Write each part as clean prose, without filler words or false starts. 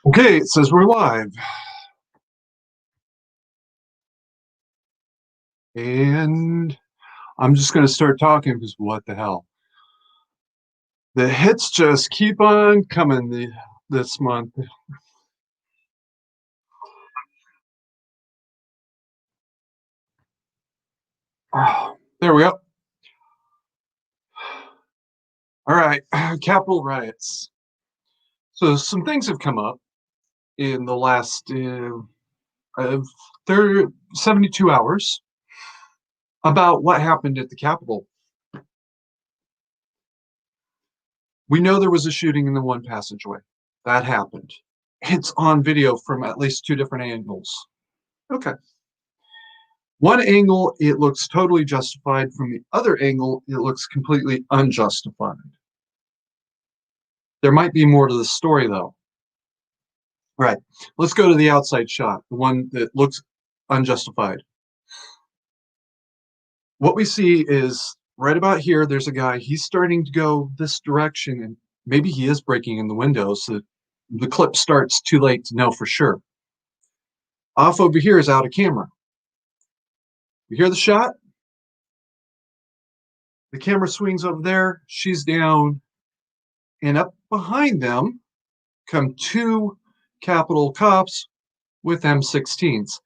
Okay, it says we're live. And I'm just going to start talking because what the hell? The hits just keep on coming this month. Oh, there we go. All right, Capitol riots. So some things have come up in the last 72 hours about what happened at the Capitol. We know there was a shooting in the one passageway. That happened. It's on video from at least two different angles. Okay. One angle, it looks totally justified. From the other angle, it looks completely unjustified. There might be more to the story, though. Right. Let's go to the outside shot, the one that looks unjustified. What we see is right about here, there's a guy. He's starting to go this direction, and maybe he is breaking in the window, so the clip starts too late to know for sure. Off over here is out of camera. You hear the shot? The camera swings over there. She's down, and up behind them come two Capitol cops with M16s.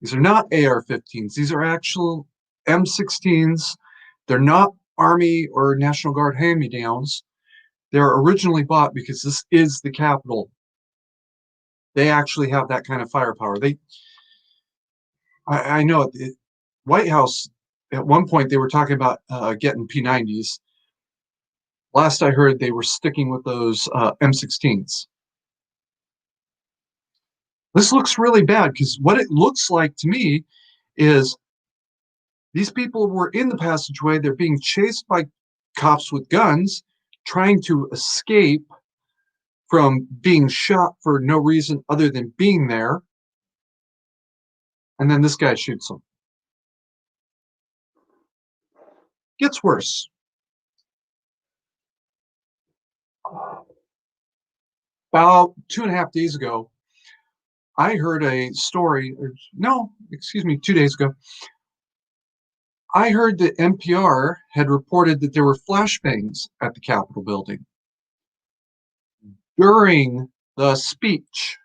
These are not AR-15s. These are actual M16s. They're not Army or National Guard hand-me-downs. They're originally bought because this is the Capitol. They actually have that kind of firepower. I know at the White House, at one point, they were talking about getting P90s. Last I heard, they were sticking with those M16s. This looks really bad because what it looks like to me is these people were in the passageway. They're being chased by cops with guns, trying to escape from being shot for no reason other than being there. And then this guy shoots them. Gets worse. About 2.5 days ago, I heard a story, or no, excuse me, 2 days ago, I heard that NPR had reported that there were flashbangs at the Capitol building during the speech.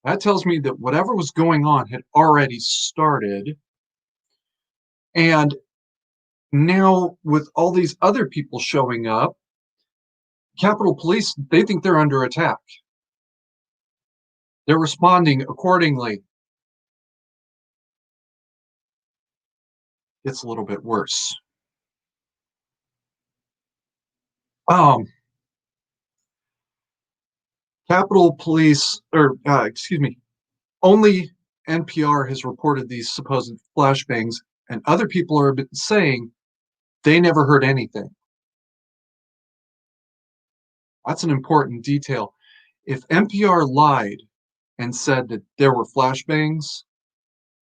That tells me that whatever was going on had already started. And now, with all these other people showing up, Capitol Police, they think they're under attack. They're responding accordingly. It's a little bit worse. Um, Capitol Police, or excuse me, only NPR has reported these supposed flashbangs, and other people are saying they never heard anything. That's an important detail. If NPR lied and said that there were flashbangs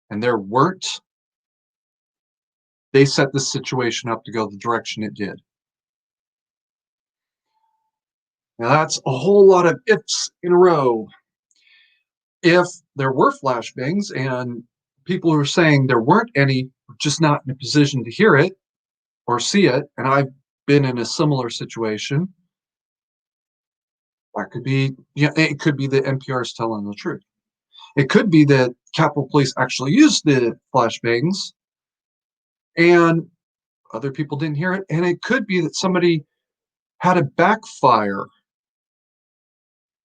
and there weren't, they set this situation up to go the direction it did. Now that's a whole lot of ifs in a row. If there were flashbangs and people who are saying there weren't any, just not in a position to hear it or see it, and I've been in a similar situation, that could be, yeah, it could be that NPR is telling the truth. It could be that Capitol Police actually used the flashbangs and other people didn't hear it. And it could be that somebody had a backfire.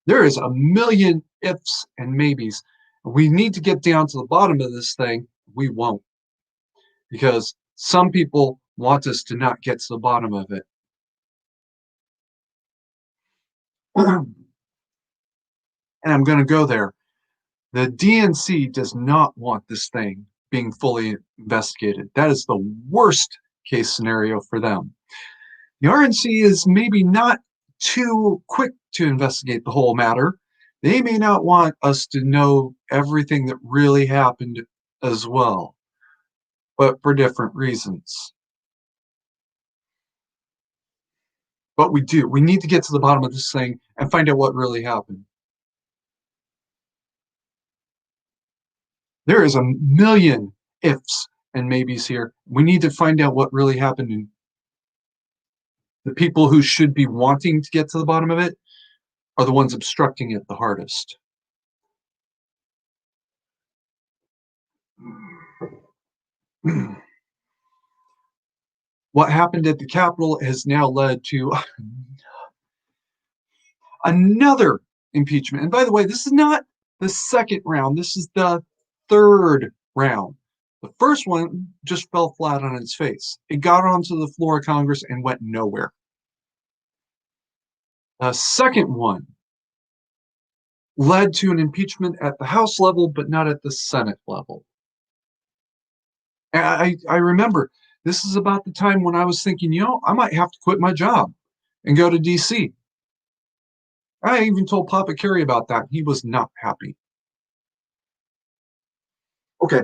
There is a million ifs and maybes. We need to get down to the bottom of this thing. We won't, because some people want us to not get to the bottom of it. And I'm going to go there. The DNC does not want this thing being fully investigated. That is the worst case scenario for them. The RNC is maybe not too quick to investigate the whole matter. They may not want us to know everything that really happened as well, but for different reasons. But we do. We need to get to the bottom of this thing and find out what really happened. There is a million ifs and maybes here. We need to find out what really happened. And the people who should be wanting to get to the bottom of it are the ones obstructing it the hardest. What happened at the Capitol has now led to another impeachment. And by the way, this is not the second round, this is the third round. The first one just fell flat on its face. It got onto the floor of Congress and went nowhere. The second one led to an impeachment at the House level, but not at the Senate level. I remember this is about the time when I was thinking, I might have to quit my job and go to DC. I even told Papa Kerry about that. He was not happy. Okay,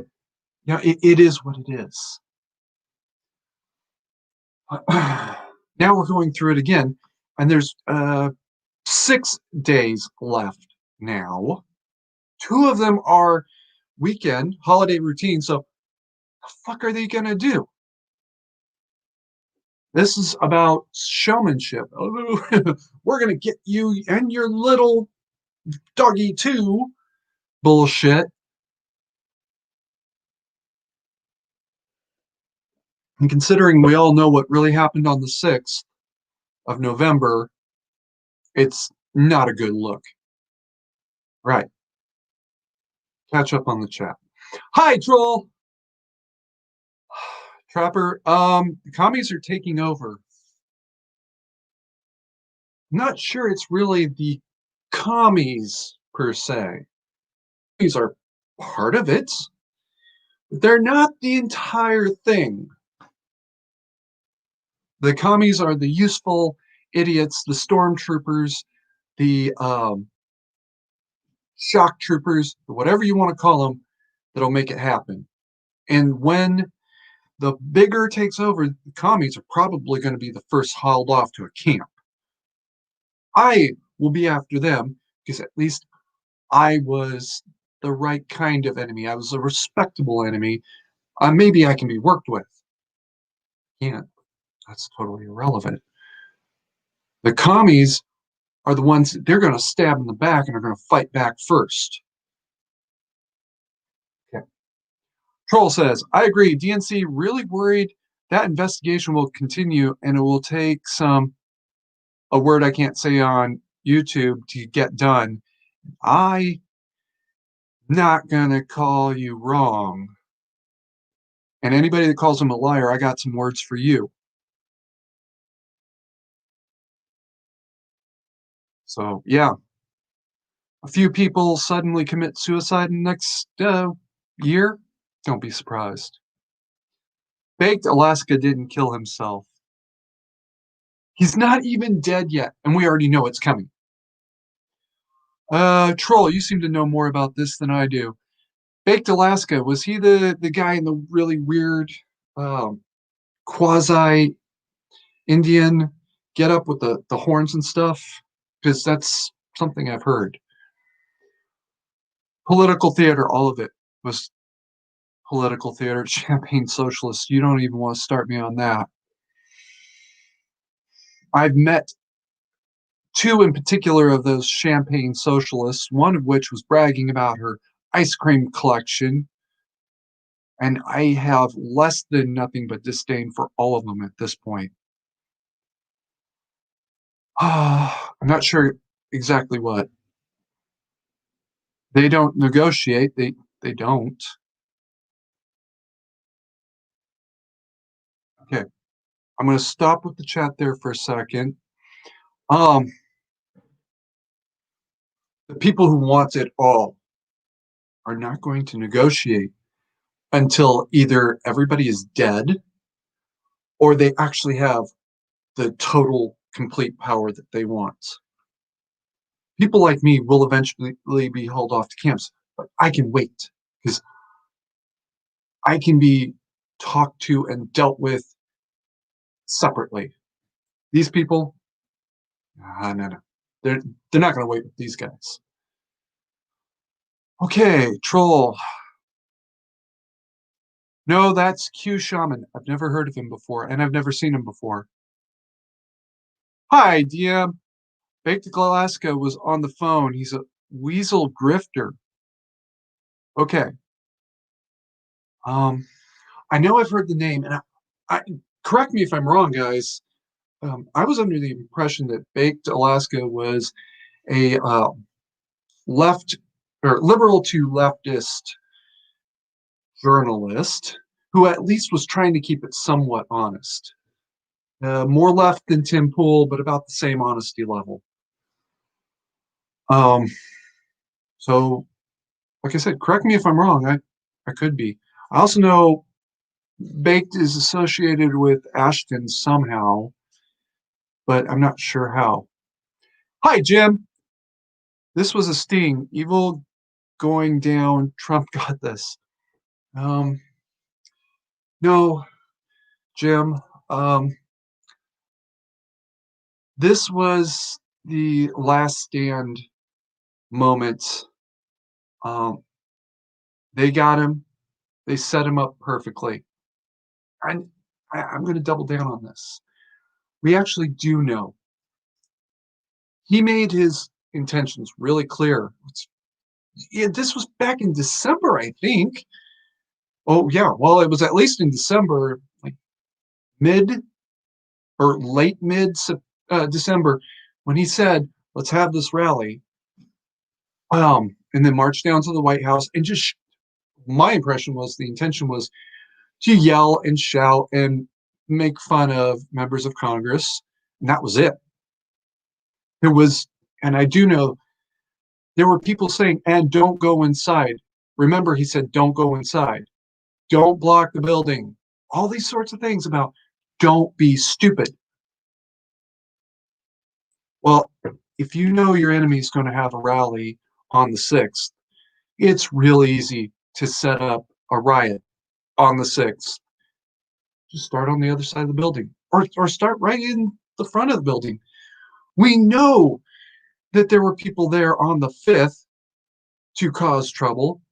yeah, it is what it is. Now we're going through it again, and there's 6 days left now. 2 of them are weekend holiday routine. So, the fuck are they gonna do? This is about showmanship. We're gonna get you and your little doggy too. Bullshit. And considering we all know what really happened on the 6th of November, it's not a good look. Right. Catch up on the chat. Hi, troll. Trapper, the commies are taking over. Not sure it's really the commies per se. These are part of it, but they're not the entire thing. The commies are the useful idiots, the stormtroopers, the shock troopers, whatever you want to call them, that'll make it happen. And when the bigger takes over, the commies are probably going to be the first hauled off to a camp. I will be after them because at least I was the right kind of enemy. I was a respectable enemy. Maybe I can be worked with. Can't. That's totally irrelevant. The commies are the ones that they're going to stab in the back and are going to fight back first. Okay. Troll says, I agree. DNC really worried that investigation will continue and it will take a word I can't say on YouTube to get done. I not gonna call you wrong. And anybody that calls him a liar, I got some words for you. So yeah, a few people suddenly commit suicide in the next year. Don't be surprised. Baked Alaska didn't kill himself. He's not even dead yet, and we already know it's coming. Troll, you seem to know more about this than I do. Baked Alaska, was he the guy in the really weird quasi Indian get up with the horns and stuff? Because that's something I've heard. Political theater, all of it was political theater. Champagne socialist, you don't even want to start me on that. I've met 2 in particular of those champagne socialists, one of which was bragging about her ice cream collection. And I have less than nothing but disdain for all of them at this point. I'm not sure exactly what. They don't negotiate. They don't. Okay. I'm going to stop with the chat there for a second. The people who want it all are not going to negotiate until either everybody is dead or they actually have the total complete power that they want. People like me will eventually be hauled off to camps, but I can wait because I can be talked to and dealt with separately. These people, no. They're they're not going to wait with these guys. Okay, troll. No, that's Q Shaman. I've never heard of him before, and I've never seen him before. Hi, DM. Baked Alaska was on the phone. He's a weasel grifter. Okay. Um, I know I've heard the name, and I correct me if I'm wrong, guys. I was under the impression that Baked Alaska was a left or liberal to leftist journalist who at least was trying to keep it somewhat honest. More left than Tim Pool, but about the same honesty level. Um, so, like I said, correct me if I'm wrong. I could be. I also know Baked is associated with Ashton somehow, but I'm not sure how. Hi, Jim. This was a sting. Evil going down. Trump got this. Um, no, Jim. Um, this was the last stand moment. Um, they got him. They set him up perfectly. And I'm going to double down on this. We actually do know. He made his intentions really clear. Yeah, this was back in December, I think. Oh, yeah. Well, it was at least in December, like mid or late mid December, when he said, let's have this rally. And then march down to the White House and just, my impression was the intention was to yell and shout and make fun of members of Congress. And that was it. There was, and I do know there were people saying, and don't go inside. Remember, he said, don't go inside. Don't block the building. All these sorts of things about don't be stupid. Well, if you know your enemy is going to have a rally on the 6th, it's real easy to set up a riot on the 6th. Just start on the other side of the building or start right in the front of the building. We know that there were people there on the 5th to cause trouble.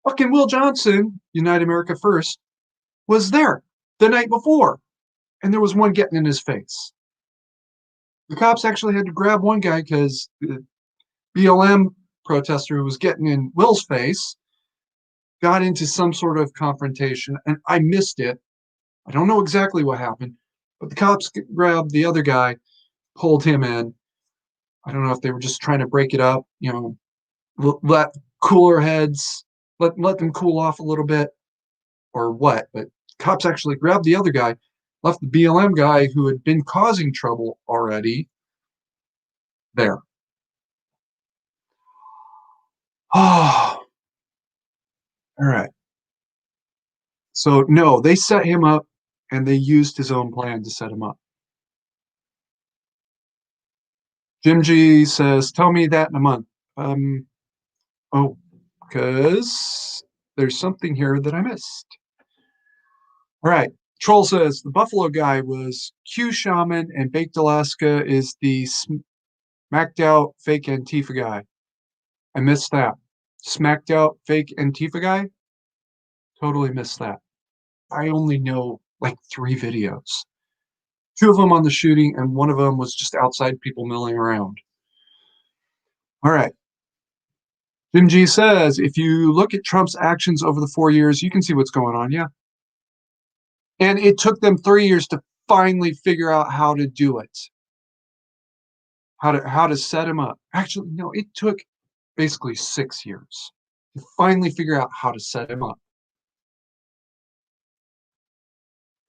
Fucking Will Johnson, Unite America First, was there the night before, and there was one getting in his face. The cops actually had to grab one guy because the BLM protester who was getting in Will's face got into some sort of confrontation, and I missed it. I don't know exactly what happened, but the cops grabbed the other guy, pulled him in. I don't know if they were just trying to break it up, let cooler heads, let them cool off a little bit, or what. But cops actually grabbed the other guy, left the BLM guy who had been causing trouble already there. Oh, all right. So no, they set him up and they used his own plan to set him up. Jim G says, tell me that in a month. Oh, because there's something here that I missed. All right. Troll says the Buffalo guy was Q Shaman and Baked Alaska is the smacked out fake Antifa guy. I missed that. Smacked out fake Antifa guy? Totally missed that. I only know like 3 videos. 2 of them on the shooting, and one of them was just outside people milling around. All right. Jim G says, if you look at Trump's actions over the 4 years, you can see what's going on. Yeah. And it took them 3 years to finally figure out how to do it. How to set him up. Actually, no, it took basically 6 years to finally figure out how to set him up.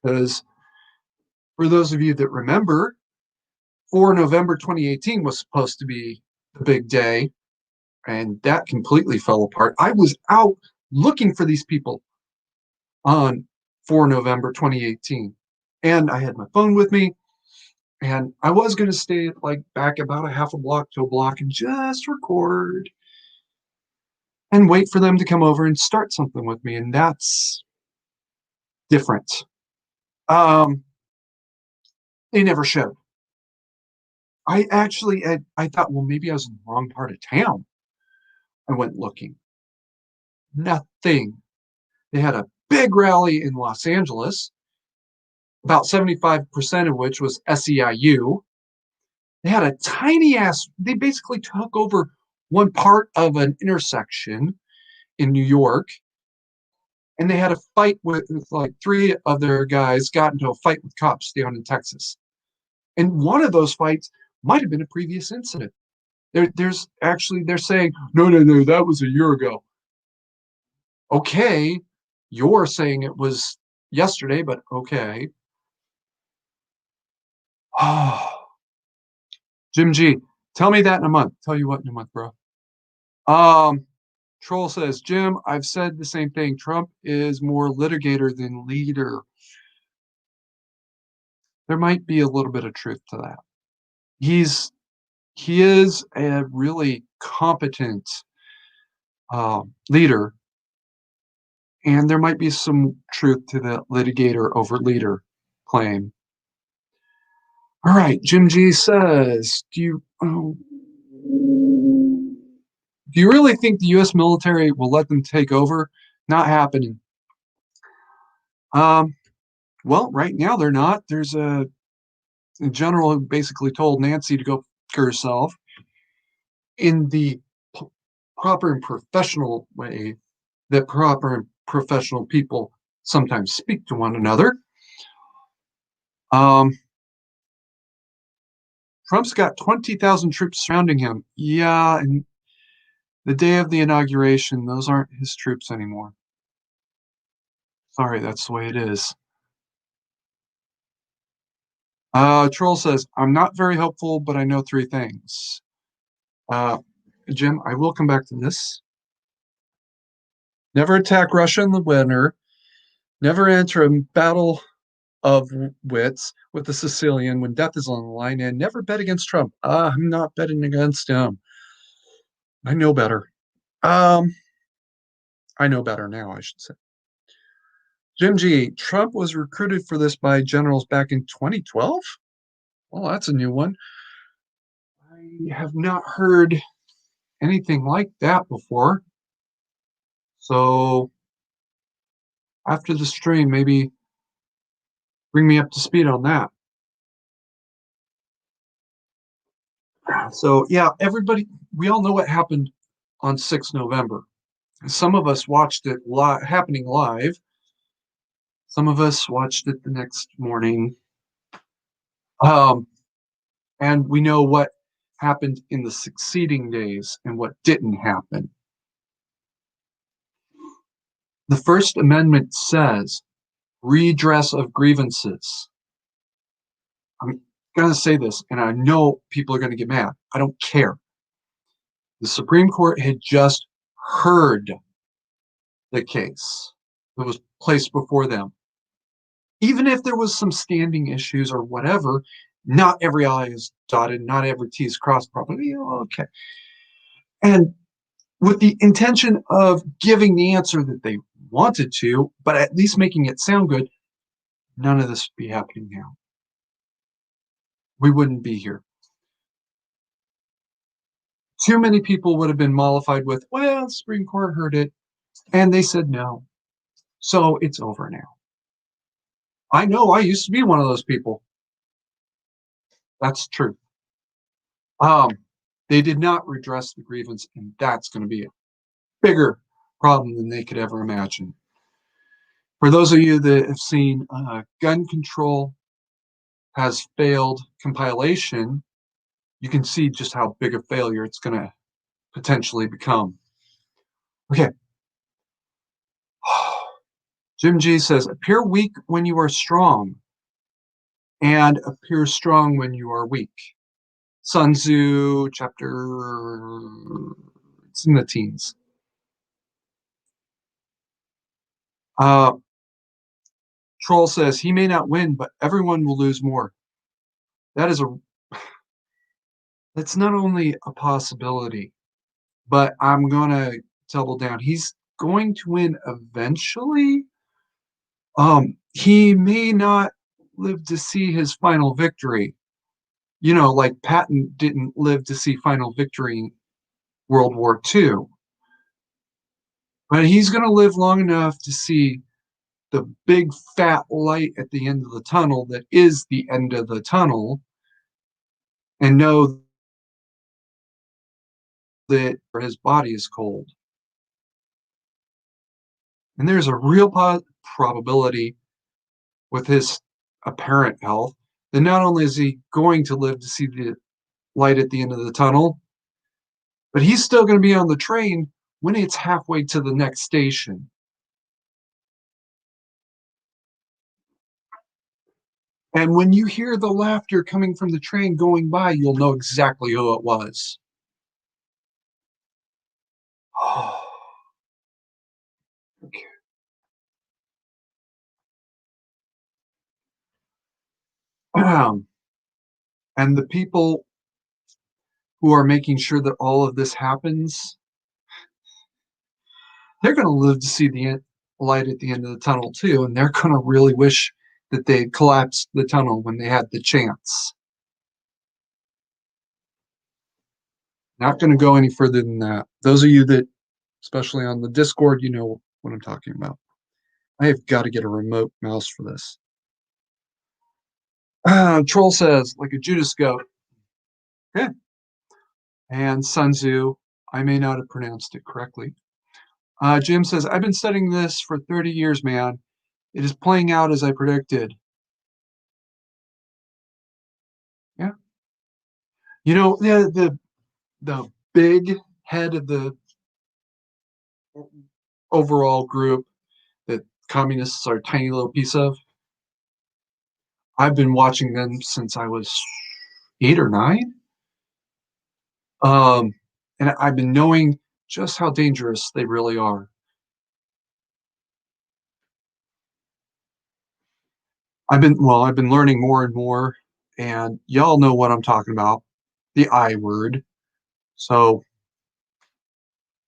Because for those of you that remember, 4 November 2018 was supposed to be the big day, and that completely fell apart. I was out looking for these people on 4 November 2018, and I had my phone with me, and I was going to stay like back about a half a block to a block and just record and wait for them to come over and start something with me, and that's different. They never showed. I thought, well, maybe I was in the wrong part of town. I went looking. Nothing. They had a big rally in Los Angeles, about 75% of which was SEIU. They had a tiny ass, they basically took over one part of an intersection in New York, and they had a fight with like three of their guys got into a fight with cops down in Texas. And one of those fights might have been a previous incident. There's actually, they're saying, no, no, no, that was a year ago. Okay, you're saying it was yesterday, but okay. Oh, Jim G, tell me that in a month. Tell you what in a month, bro. Um, Troll says, Jim, I've said the same thing. Trump is more litigator than leader. There might be a little bit of truth to that. He's he is a really competent leader, and there might be some truth to the litigator over leader claim. All right, Jim G says, do you really think the U.S. military will let them take over? Not happening. Um, well, right now they're not. There's a general who basically told Nancy to go f herself in the proper and professional way that proper and professional people sometimes speak to one another. Um, Trump's got 20,000 troops surrounding him. Yeah, and the day of the inauguration, those aren't his troops anymore. Sorry, that's the way it is. Troll says, I'm not very hopeful, but I know three things. Uh, Jim, I will come back to this. Never attack Russia in the winter. Never enter a battle of wits with the Sicilian when death is on the line, and never bet against Trump. I'm not betting against him. I know better. Um, I know better now, I should say. Jim G. Trump was recruited for this by generals back in 2012. Well, that's a new one. I have not heard anything like that before. So after the stream, maybe bring me up to speed on that. So yeah, everybody, we all know what happened on 6 November. Some of us watched it happening live. Some of us watched it the next morning. Um, and we know what happened in the succeeding days and what didn't happen. The First Amendment says redress of grievances. I'm going to say this, and I know people are going to get mad. I don't care. The Supreme Court had just heard the case that was placed before them. Even if there was some standing issues or whatever, not every I is dotted, not every T is crossed properly. Okay. And with the intention of giving the answer that they wanted to, but at least making it sound good, none of this would be happening now. We wouldn't be here. Too many people would have been mollified with, well, the Supreme Court heard it, and they said no. So it's over now. I know I used to be one of those people. That's true. They did not redress the grievance, and that's going to be a bigger problem than they could ever imagine. For those of you that have seen gun control has failed compilation, you can see just how big a failure it's going to potentially become. Okay. Jim G says, appear weak when you are strong and appear strong when you are weak. Sun Tzu, chapter, it's in the teens. Troll says, he may not win, but everyone will lose more. That is that's not only a possibility, but I'm going to double down. He's going to win eventually. He may not live to see his final victory, Like Patton didn't live to see final victory in World War II, but he's going to live long enough to see the big fat light at the end of the tunnel that is the end of the tunnel and know that his body is cold. And there's a real probability with his apparent health that not only is he going to live to see the light at the end of the tunnel, but he's still going to be on the train when it's halfway to the next station. And when you hear the laughter coming from the train going by, you'll know exactly who it was. Okay. And the people who are making sure that all of this happens, they're going to live to see the light at the end of the tunnel too, and they're going to really wish that they had collapsed the tunnel when they had the chance. Not going to go any further than that. Those of you that, especially on the Discord, you know what I'm talking about. I have got to get a remote mouse for this. Troll says, like a Judas goat. Okay. And Sun Tzu, I may not have pronounced it correctly. Jim says, I've been studying this for 30 years, man. It is playing out as I predicted. Yeah. The big head of the overall group that communists are a tiny little piece of, I've been watching them since I was 8 or 9. Um, and I've been knowing just how dangerous they really are. I've been learning more and more, and y'all know what I'm talking about, the I word. So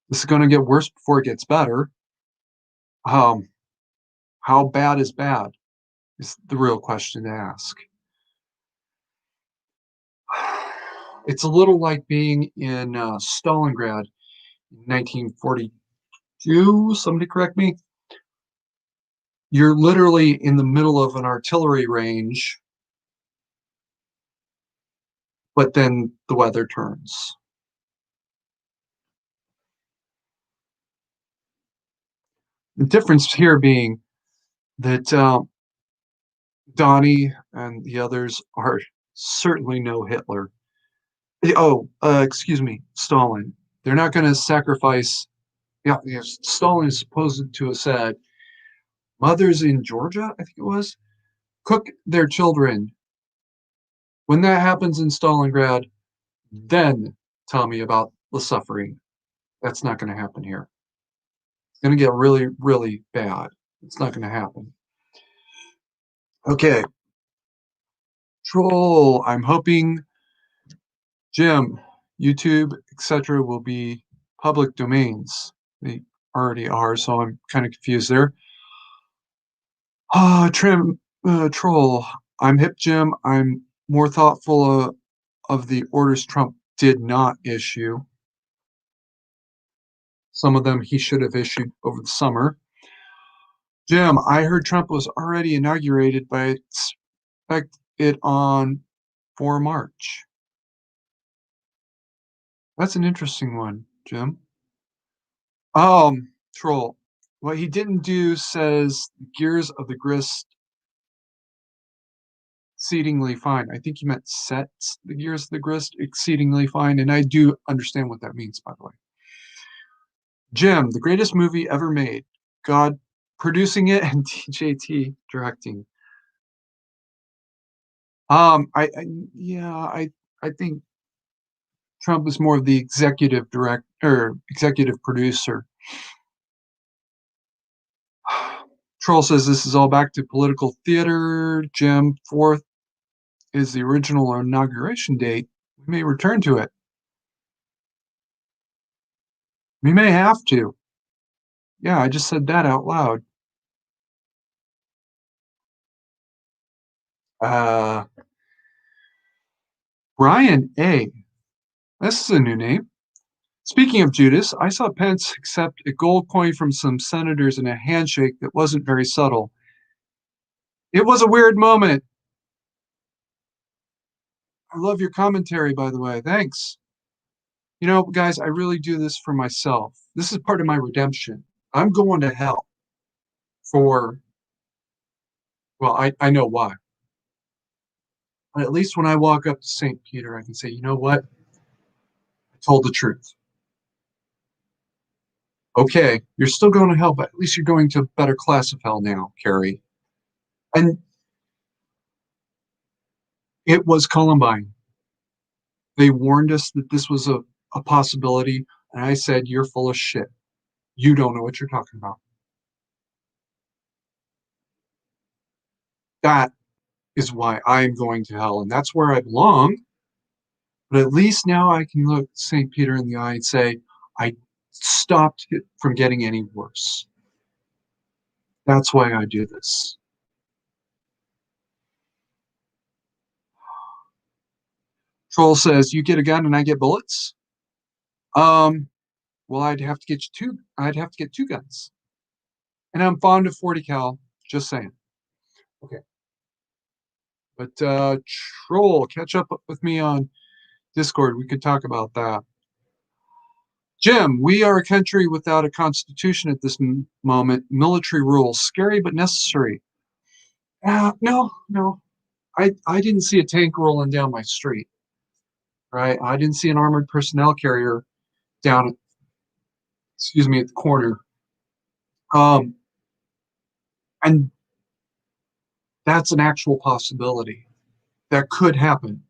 this is going to get worse before it gets better. Um, how bad is bad is the real question to ask. It's a little like being in Stalingrad in 1942. Somebody correct me. You're literally in the middle of an artillery range, but then the weather turns. The difference here being that Donnie and the others are certainly no Hitler. Excuse me, Stalin. They're not going to sacrifice. Yeah, yes, Stalin is supposed to have said, mothers in Georgia, I think it was, cook their children. When that happens in Stalingrad, then tell me about the suffering. That's not going to happen here. It's going to get really, really bad. It's not going to happen. Okay. Troll. I'm hoping Jim, YouTube, etc. will be public domains. They already are, so I'm kind of confused there. Troll. I'm hip, Jim. I'm more thoughtful of the orders Trump did not issue. Some of them he should have issued over the summer. Jim, I heard Trump was already inaugurated, but I expect it on 4 March. That's an interesting one, Jim. Troll. What he didn't do says gears of the grist exceedingly fine. I think he meant sets the gears of the grist exceedingly fine, and I do understand what that means, by the way. Jim, the greatest movie ever made. God producing it and DJT directing. I think Trump is more of the executive director or executive producer. Troll says this is all back to political theater. Jim, 4th is the original inauguration date. We may return to it. We may have to. Yeah, I just said that out loud. Uh, Brian A. This is a new name. Speaking of Judas, I saw Pence accept a gold coin from some senators in a handshake that wasn't very subtle. It was a weird moment. I love your commentary, by the way. Thanks. You know, guys, I really do this for myself. This is part of my redemption. I'm going to hell for, well, I know why. But at least when I walk up to St. Peter, I can say, you know what? I told the truth. Okay, you're still going to hell, but at least you're going to a better class of hell now, Carrie. And it was Columbine. They warned us that this was a possibility. And I said, you're full of shit. You don't know what you're talking about. That is why I'm going to hell. And that's where I belong. But at least now I can look St. Peter in the eye and say, I stopped it from getting any worse. That's why I do this. Troll says, you get a gun and I get bullets? Um, well, I'd have to get you two. I'd have to get two guns. And I'm fond of 40 cal, just saying. Okay. But Troll, catch up with me on Discord. We could talk about that. Jim, we are a country without a constitution at this moment. Military rule, scary but necessary. No. I didn't see a tank rolling down my street, right? I didn't see an armored personnel carrier down, excuse me, at the corner. Um, and that's an actual possibility that could happen.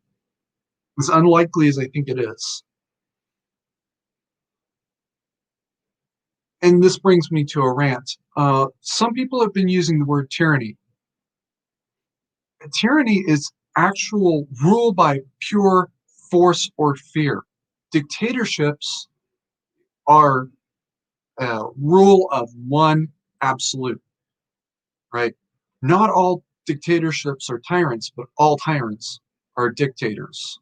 As unlikely as I think it is. And this brings me to a rant. Some people have been using the word tyranny. Tyranny is actual rule by pure force or fear. Dictatorships are rule of one absolute, right? Not all dictatorships are tyrants, but all tyrants are dictators.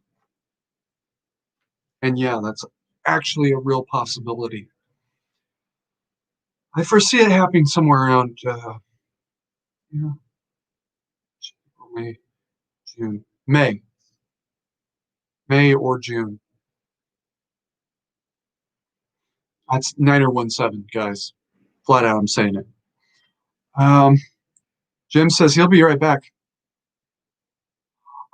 And yeah, that's actually a real possibility. I foresee it happening somewhere around you know, May, June, May or June. That's 9017, guys. Flat out, I'm saying it. Um, Jim says he'll be right back.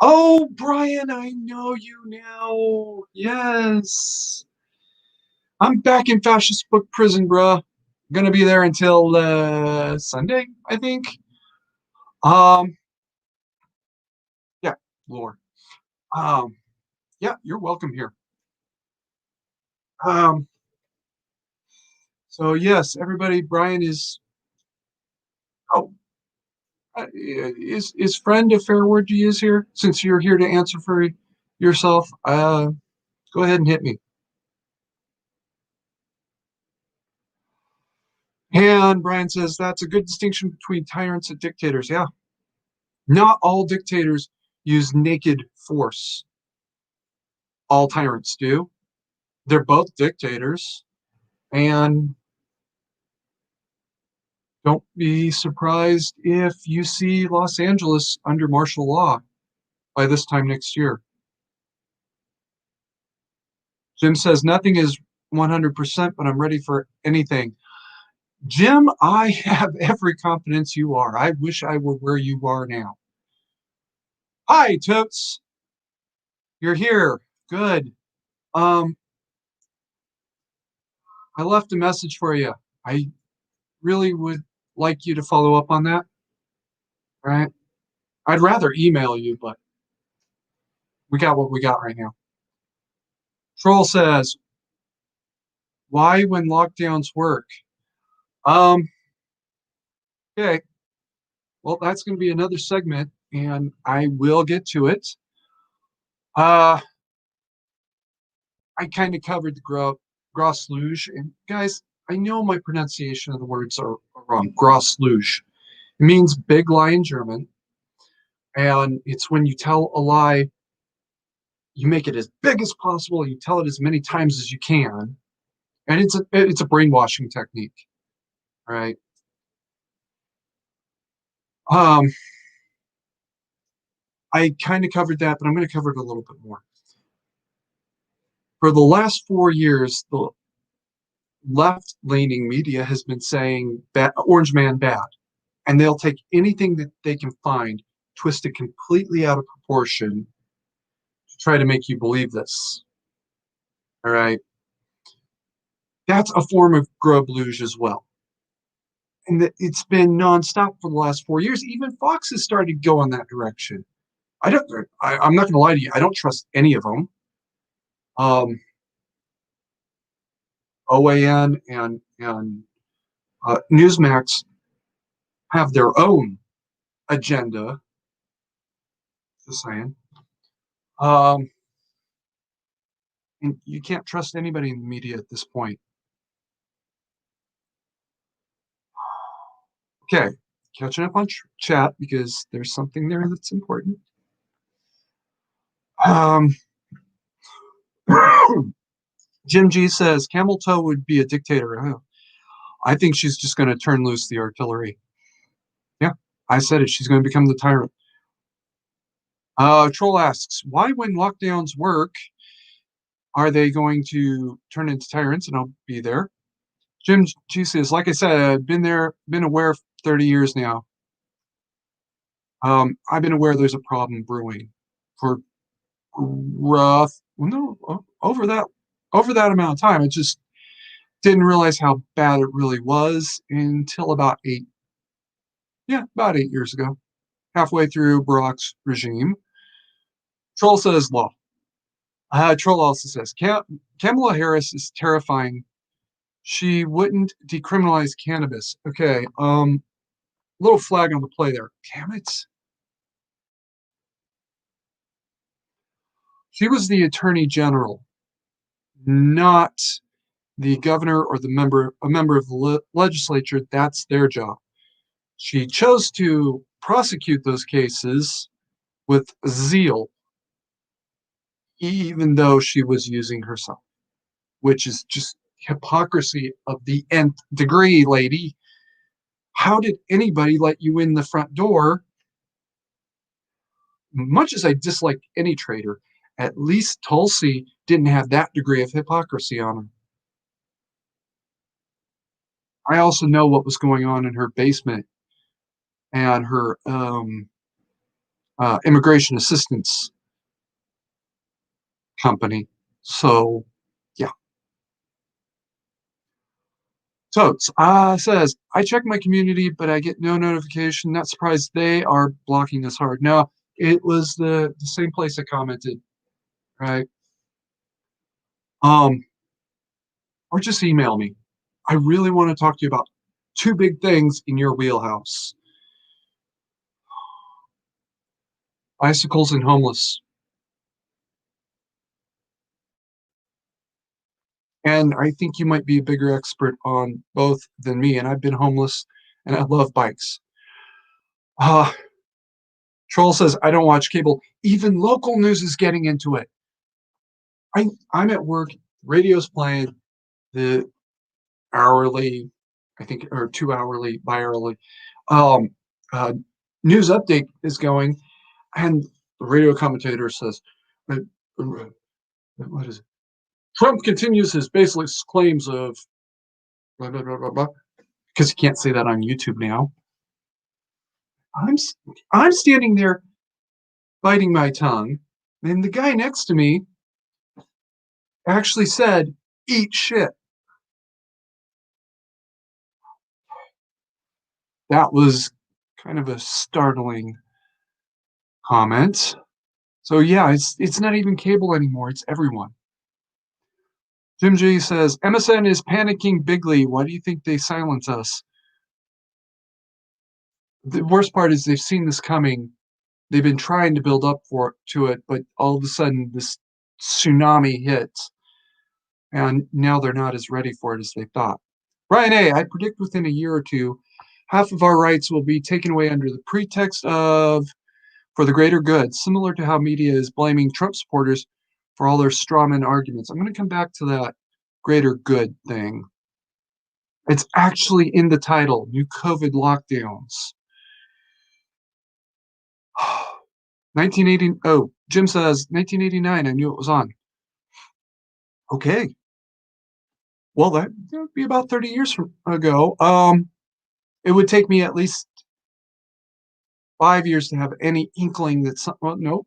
Oh, Brian, I know you now. Yes. I'm back in fascist book prison, bruh. Gonna be there until Sunday, I think. Um, yeah, Lord. Um, yeah, you're welcome here. Um, so yes, everybody, Brian is. Oh, is friend a fair word to use here? Since you're here to answer for yourself, go ahead and hit me. And Brian says that's a good distinction between tyrants and dictators. Yeah, not all dictators use naked force. All tyrants do. They're both dictators. And don't be surprised if you see Los Angeles under martial law by this time next year. Jim says nothing is 100%, but I'm ready for anything. Jim, I have every confidence you are. I wish I were where you are now. Hi, Toots. You're here. Good. Um, I left a message for you. I really would like you to follow up on that, right? I'd rather email you, but we got what we got right now. Troll says, why when lockdowns work? Um, okay. Well, that's going to be another segment, and I will get to it. Uh, I kind of covered the Große Lüge, and guys, I know my pronunciation of the words are wrong. Große Lüge. It means big lie in German, and it's when you tell a lie You make it as big as possible. You tell it as many times as you can, and it's a brainwashing technique, right? Um, I kind of covered that, but I'm going to cover it a little bit more. For the last 4 years, the left-leaning media has been saying Orange Man bad, and they'll take anything that they can find, twist it completely out of proportion to try to make you believe this. All right, that's a form of grub luge as well, and it's been nonstop for the last 4 years. Even Fox has started to go in that direction. I'm not going to lie to you. I don't trust any of them. OAN and Newsmax have their own agenda. Just saying. Um, and you can't trust anybody in the media at this point. Okay, catching up on chat because there's something there that's important. Um, Jim G says Camel Toe would be a dictator. Oh, I think she's just going to turn loose the artillery. Yeah, I said it. She's going to become the tyrant. Troll asks, why, when lockdowns work, are they going to turn into tyrants? And I'll be there. Jim G says, like I said, I've been there, been aware for 30 years now. I've been aware there's a problem brewing for rough, no, over that amount of time. I just didn't realize how bad it really was until about 8 years ago, halfway through Barack's regime. Troll says law. Troll also says Kamala Harris is terrifying. She wouldn't decriminalize cannabis. Okay, little flag on the play there. Damn it. She was the attorney general, not the governor or a member of the legislature. That's their job. She chose to prosecute those cases with zeal, even though she was using herself, which is just hypocrisy of the nth degree, lady. How did anybody let you in the front door? Much as I dislike any traitor, at least Tulsi didn't have that degree of hypocrisy on her. I also know what was going on in her basement and her immigration assistance company. So, yeah. Totes says, I check my community, but I get no notification. Not surprised they are blocking us hard. No, it was the same place I commented, right? Or just email me. I really want to talk to you about two big things in your wheelhouse: bicycles and homeless. And I think you might be a bigger expert on both than me. And I've been homeless and I love bikes. Uh, Troll says, I don't watch cable. Even local news is getting into it. I'm at work, radio's playing, the hourly, I think, or 2 hourly, bi-hourly um, uh, news update is going, and the radio commentator says, what is it? Trump continues his baseless claims of blah, blah, blah, blah, blah, because you can't say that on YouTube now. I'm I'm standing there biting my tongue, and the guy next to me actually said, "Eat shit." That was kind of a startling comment. So yeah, it's not even cable anymore; it's everyone. Jim G says MSN is panicking bigly. Why do you think they silence us? The worst part is they've seen this coming. They've been trying to build up to it, but all of a sudden this tsunami hits, and now they're not as ready for it as they thought. Ryan A, I predict within a year or two, half of our rights will be taken away under the pretext of for the greater good, similar to how media is blaming Trump supporters for all their strawman arguments. I'm going to come back to that greater good thing. It's actually in the title, New COVID Lockdowns. 1980. Oh, Jim says 1989. I knew it was on. Okay. Well, that would be about 30 years ago. It would take me at least 5 years to have any inkling that well, nope,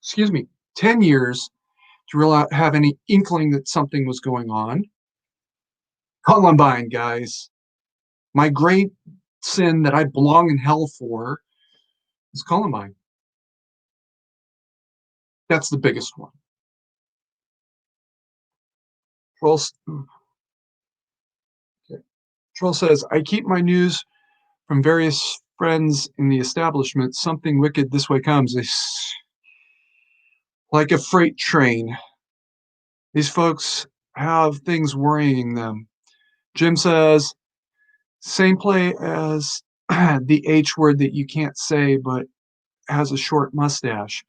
excuse me, 10 years to really have any inkling that something was going on. Columbine, guys. My great sin that I belong in hell for is Columbine. That's the biggest one. Troll, okay. Troll says, I keep my news from various friends in the establishment. Something wicked this way comes. Like a freight train. These folks have things worrying them. Jim says, same play as the H word that you can't say but has a short mustache.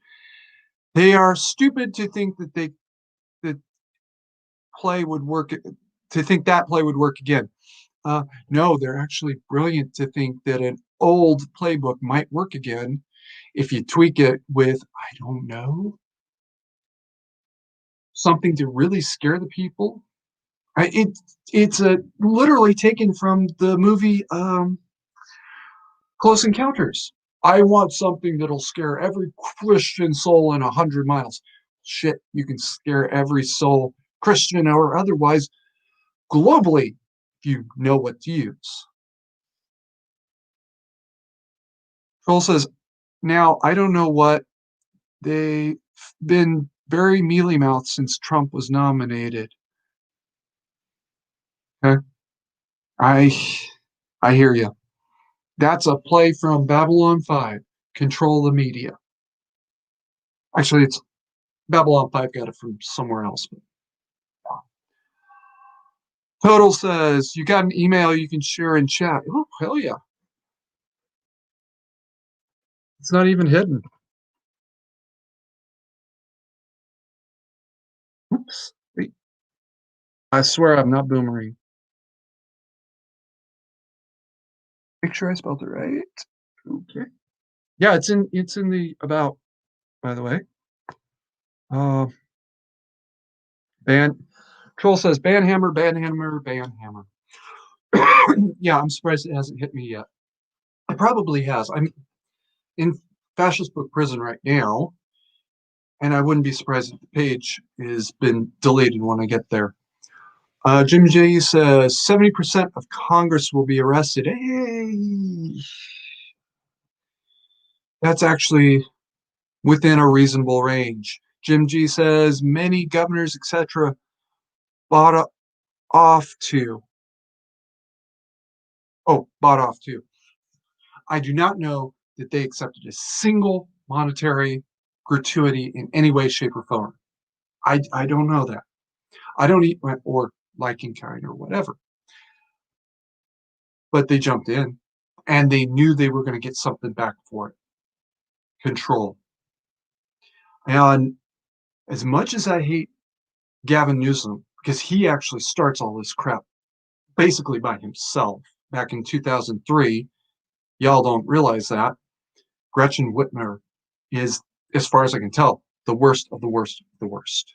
They are stupid to think that play would work, to think that play would work again. No, they're actually brilliant to think that an old playbook might work again if you tweak it with, I don't know, something to really scare the people. It's literally taken from the movie Close Encounters. I want something that'll scare every Christian soul in 100 miles. Shit, you can scare every soul, Christian or otherwise, globally, if you know what to use. Troll says, now, I don't know what, they've been very mealy-mouthed since Trump was nominated. Okay? I I hear you. That's a play from Babylon 5. Control the media. Actually, it's Babylon 5 got it from somewhere else. Total says, you got an email you can share in chat. Oh, hell yeah. It's not even hidden. Oops. Wait. I swear I'm not boomerang. Make sure I spelled it right. Okay. Yeah, it's in the about, by the way. Uh ban Troll says banhammer, banhammer, banhammer. Yeah, I'm surprised it hasn't hit me yet. It probably has. I'm in fascist book prison right now, and I wouldn't be surprised if the page has been deleted when I get there. Jim J says 70% of Congress will be arrested. Hey, that's actually within a reasonable range. Jim G says many governors, etc., bought off to. Oh, bought off too. I do not know that they accepted a single monetary gratuity in any way, shape, or form. I don't know that. I don't eat or like in kind or whatever. But they jumped in and they knew they were going to get something back for it. Control. And as much as I hate Gavin Newsom, because he actually starts all this crap basically by himself back in 2003, y'all don't realize that. Gretchen Whitmer is, as far as I can tell, the worst of the worst of the worst.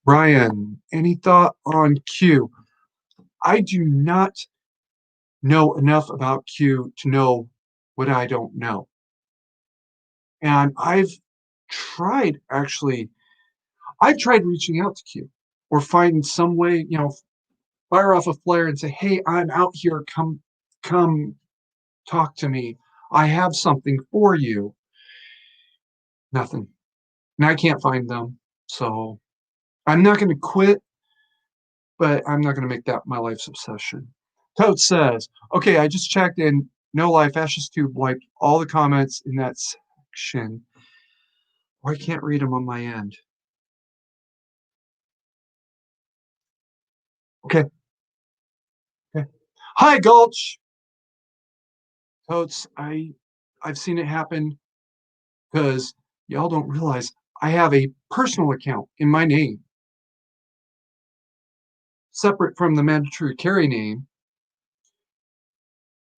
Brian, any thought on Q? I do not know enough about Q to know what I don't know. And actually, I've tried reaching out to Q or finding some way, fire off a flare and say, hey, I'm out here. Come talk to me. I have something for you. Nothing. And I can't find them. So I'm not going to quit, but I'm not going to make that my life's obsession. Toad says, okay, I just checked in. No Life Ashes Tube wiped all the comments in that section. Oh, I can't read them on my end. Okay. Okay. Hi, Gulch. Toads, I've seen it happen because y'all don't realize I have a personal account in my name, separate from the mandatory carry name.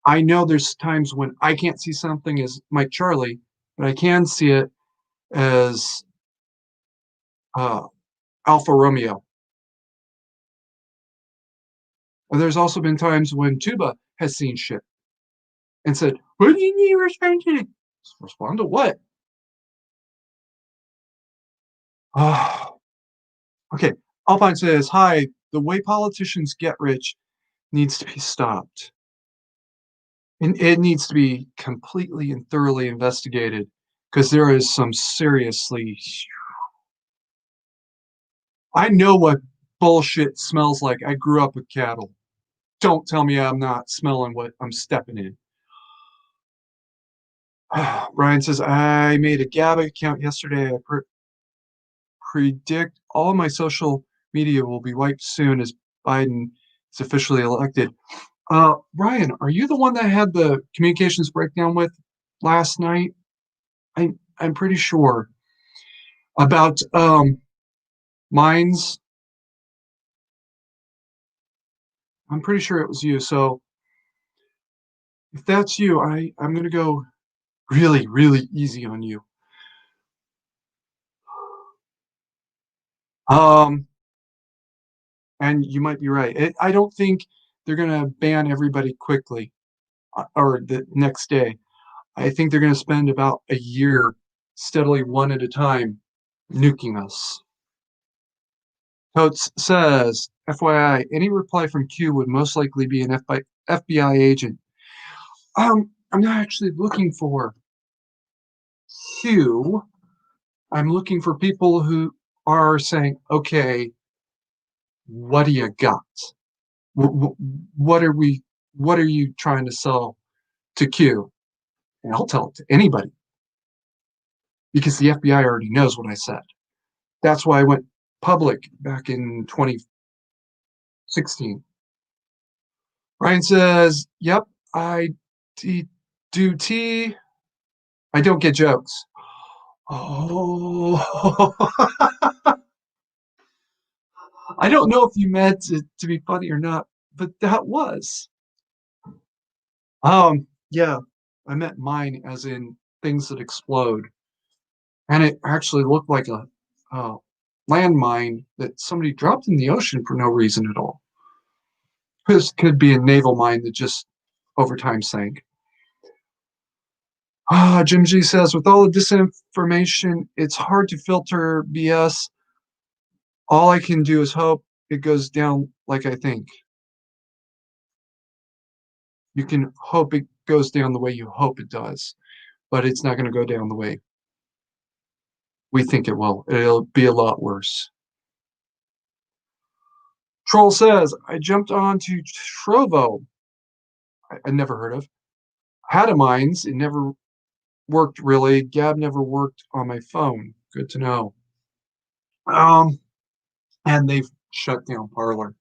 I know there's times when I can't see something as Mike Charlie, but I can see it as uh, Alpha Romeo. And there's also been times when Tuba has seen shit and said, "What do you need to respond to?" Respond to what? Okay. Alpine says, "Hi. The way politicians get rich needs to be stopped. And it needs to be completely and thoroughly investigated because there is some seriously. I know what bullshit smells like. I grew up with cattle. Don't tell me I'm not smelling what I'm stepping in." Ryan says, "I made a Gab account yesterday. I predict all my social media will be wiped soon as Biden is officially elected." Ryan, are you the one that had the communications breakdown with last night? I'm pretty sure about mines. I'm pretty sure it was you. So if that's you, I'm gonna go really, really easy on you. Um, and you might be right. I don't think they're gonna ban everybody quickly or the next day. I think they're gonna spend about a year steadily, one at a time, nuking us. Coates says, FYI, any reply from Q would most likely be an FBI agent. I'm not actually looking for Q. I'm looking for people who are saying, okay, what do you got? What are we? What are you trying to sell to Q? And I'll tell it to anybody because the FBI already knows what I said. That's why I went public back in 2016. Ryan says, "Yep, I do tea. I don't get jokes." Oh, I don't know if you meant it to be funny or not, but that was. Yeah, I meant mine as in things that explode. And it actually looked like a landmine that somebody dropped in the ocean for no reason at all. This could be a naval mine that just over time sank. Jim G says, with all the disinformation, it's hard to filter BS. All I can do is hope it goes down like I think. You can hope it goes down the way you hope it does, but it's not going to go down the way we think it will. It'll be a lot worse. Troll says, I jumped onto Trovo. I never heard of. Had a mines. It never worked really. Gab never worked on my phone. Good to know. Um, and they've shut down Parlor.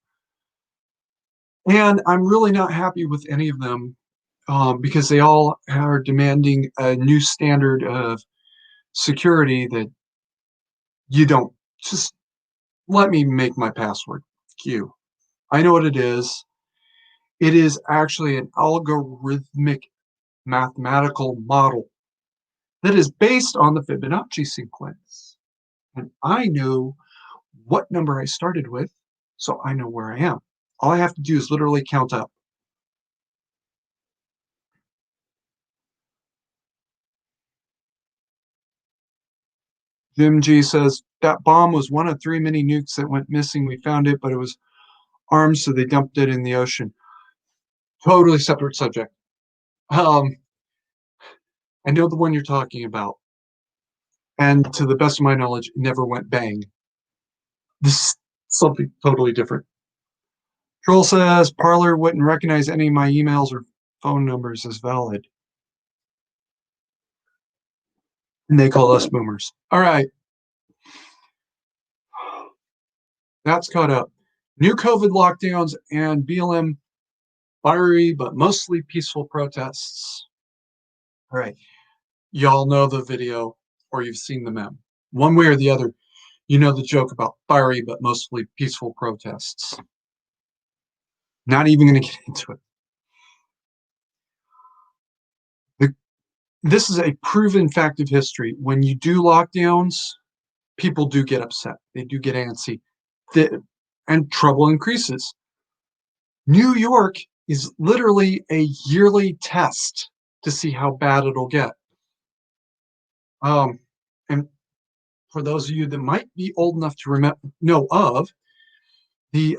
And I'm really not happy with any of them because they all are demanding a new standard of security that you don't just let me make my password. Q. I know what it is. It is actually an algorithmic mathematical model that is based on the Fibonacci sequence. And I know what number I started with, so I know where I am. All I have to do is literally count up. Jim G says, that bomb was one of 3 mini nukes that went missing. We found it, but it was armed, so they dumped it in the ocean. Totally separate subject. Um, I know the one you're talking about. And to the best of my knowledge, it never went bang. This is something totally different. Troll says Parler wouldn't recognize any of my emails or phone numbers as valid. And they call us boomers. All right. That's caught up. New COVID lockdowns and BLM fiery but mostly peaceful protests. All right. Y'all know the video. or you've seen the meme. One way or the other, you know the joke about fiery but mostly peaceful protests. Not even going to get into it. The, this is a proven fact of history. When you do lockdowns, people do get upset. They do get antsy. And trouble increases. New York is literally a yearly test to see how bad it'll get. And for those of you that might be old enough to know of, the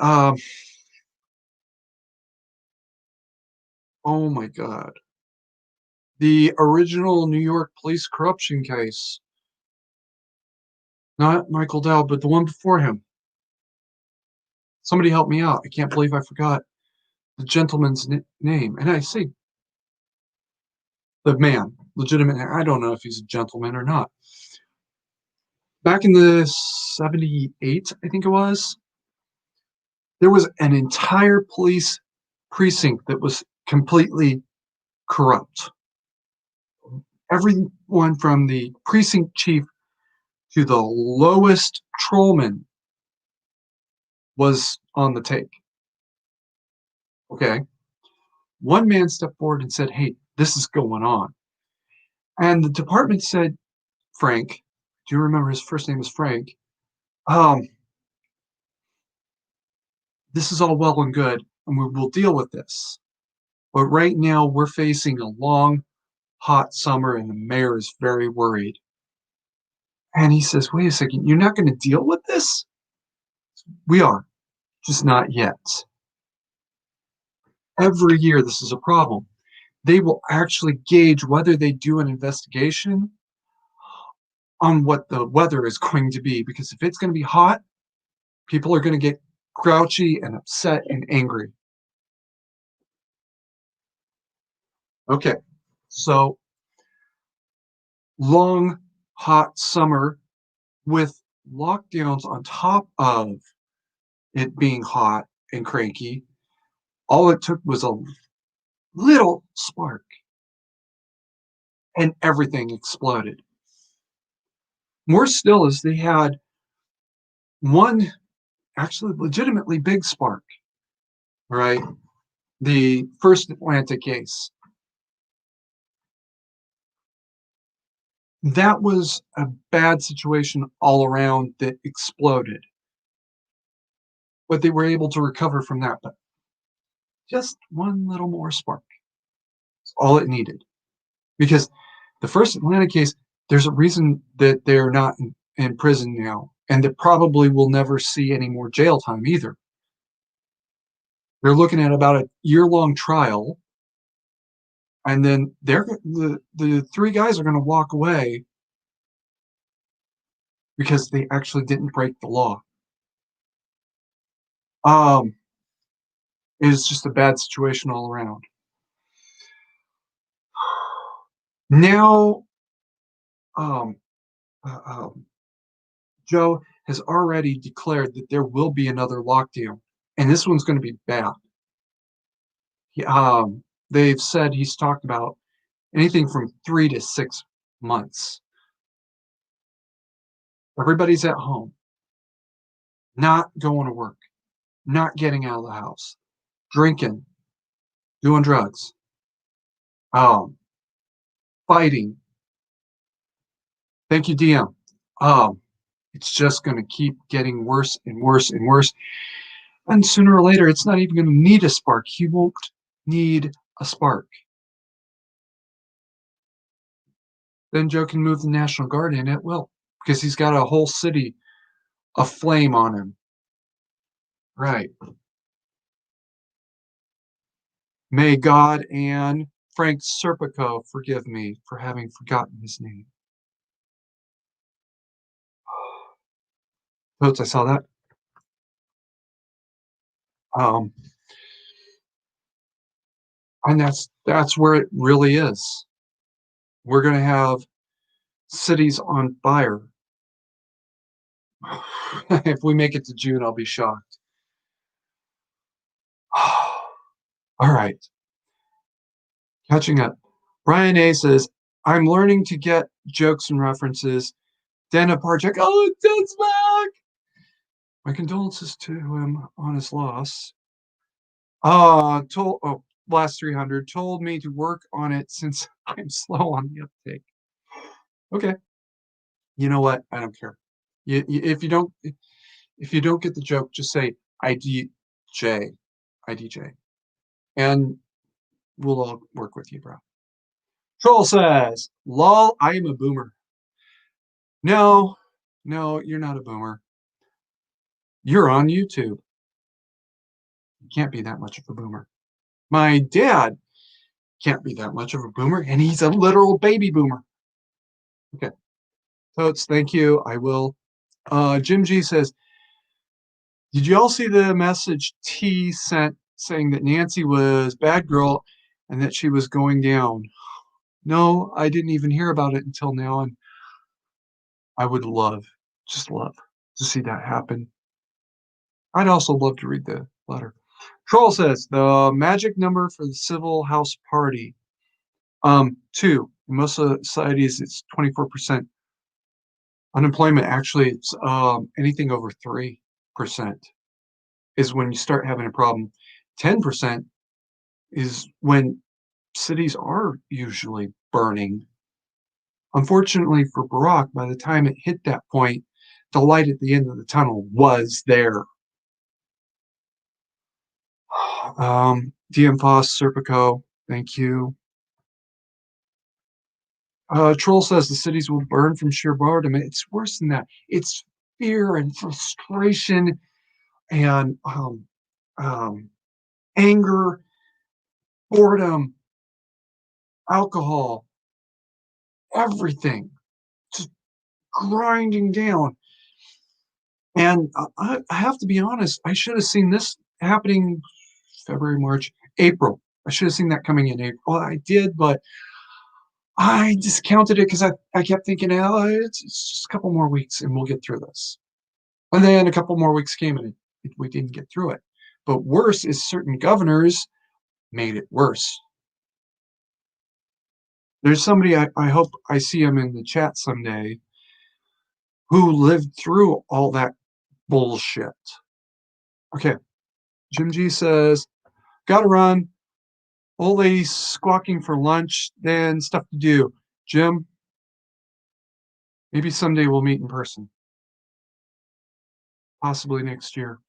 oh my God, the original New York police corruption case, not Michael Dell, but the one before him. Somebody help me out. I can't believe I forgot the gentleman's name. And I say the man, legitimate. I don't know if he's a gentleman or not. Back in the 78, I think it was, there was an entire police precinct that was completely corrupt. Everyone from the precinct chief to the lowest trollman was on the take. Okay. One man stepped forward and said, "Hey, this is going on." And the department said, "Frank," do you remember his first name was Frank? Um, this is all well and good, and we will deal with this. But right now, we're facing a long, hot summer, and the mayor is very worried. And he says, "Wait a second, you're not going to deal with this?" "We are, just not yet." Every year, this is a problem. They will actually gauge whether they do an investigation on what the weather is going to be. Because if it's going to be hot, people are going to get grouchy and upset and angry. Okay, so long, hot summer with lockdowns on top of it being hot and cranky. All it took was a little spark and everything exploded. More still is they had one actually legitimately big spark, right? The first Atlanta case. That was a bad situation all around that exploded. But they were able to recover from that. But just one little more spark. That's all it needed. Because the first Atlanta case, there's a reason that they're not in prison now, and that probably will never see any more jail time either. They're looking at about a year-long trial, and then the three guys are going to walk away because they actually didn't break the law. It is just a bad situation all around. Now, um, uh, um, Joe has already declared that there will be another lockdown, and this one's going to be bad. He, they've said he's talked about anything from 3 to 6 months. Everybody's at home, not going to work, not getting out of the house, drinking, doing drugs, um, fighting. Thank you, DM. It's just going to keep getting worse and worse and worse. And sooner or later, it's not even going to need a spark. He won't need a spark. Then Joe can move the National Guard in at will because he's got a whole city aflame on him. Right. May God and Frank Serpico forgive me for having forgotten his name. Notes, I saw that. Um, and that's where it really is. We're going to have cities on fire. If we make it to June, I'll be shocked. All right. Catching up. Brian A says, "I'm learning to get jokes and references. Dana Parchak, oh, Dan's back! My condolences to him on his loss. Last 300 told me to work on it since I'm slow on the uptake. Okay, you know what? I don't care. If you don't get the joke, just say IDJ, IDJ, and we'll all work with you, bro. Troll says, "Lol, I am a boomer." No, no, you're not a boomer. You're on YouTube. You can't be that much of a boomer. My dad can't be that much of a boomer, and he's a literal baby boomer. Okay. Totes, thank you. I will. Jim G says, did you all see the message T sent saying that Nancy was bad girl and that she was going down? No, I didn't even hear about it until now, and I would love, just love, to see that happen. I'd also love to read the letter. Troll says, the magic number for the civil house party. 2. In most societies, it's 24%. Unemployment, actually, it's anything over 3% is when you start having a problem. 10% is when cities are usually burning. Unfortunately for Barack, by the time it hit that point, the light at the end of the tunnel was there. DM Foss, Serpico, thank you. Troll says the cities will burn from sheer boredom. It's worse than that. It's fear and frustration and anger, boredom, alcohol, everything just grinding down. And I have to be honest, I should have seen this happening February, March, April. I should have seen that coming in April. Well, I did, but I discounted it because I kept thinking, oh, it's just a couple more weeks and we'll get through this. And then a couple more weeks came and we didn't get through it. But worse is certain governors made it worse. There's somebody, I hope I see him in the chat someday, who lived through all that bullshit. Okay. Jim G says, gotta run. Old lady squawking for lunch, then stuff to do. Jim, maybe someday we'll meet in person. Possibly next year.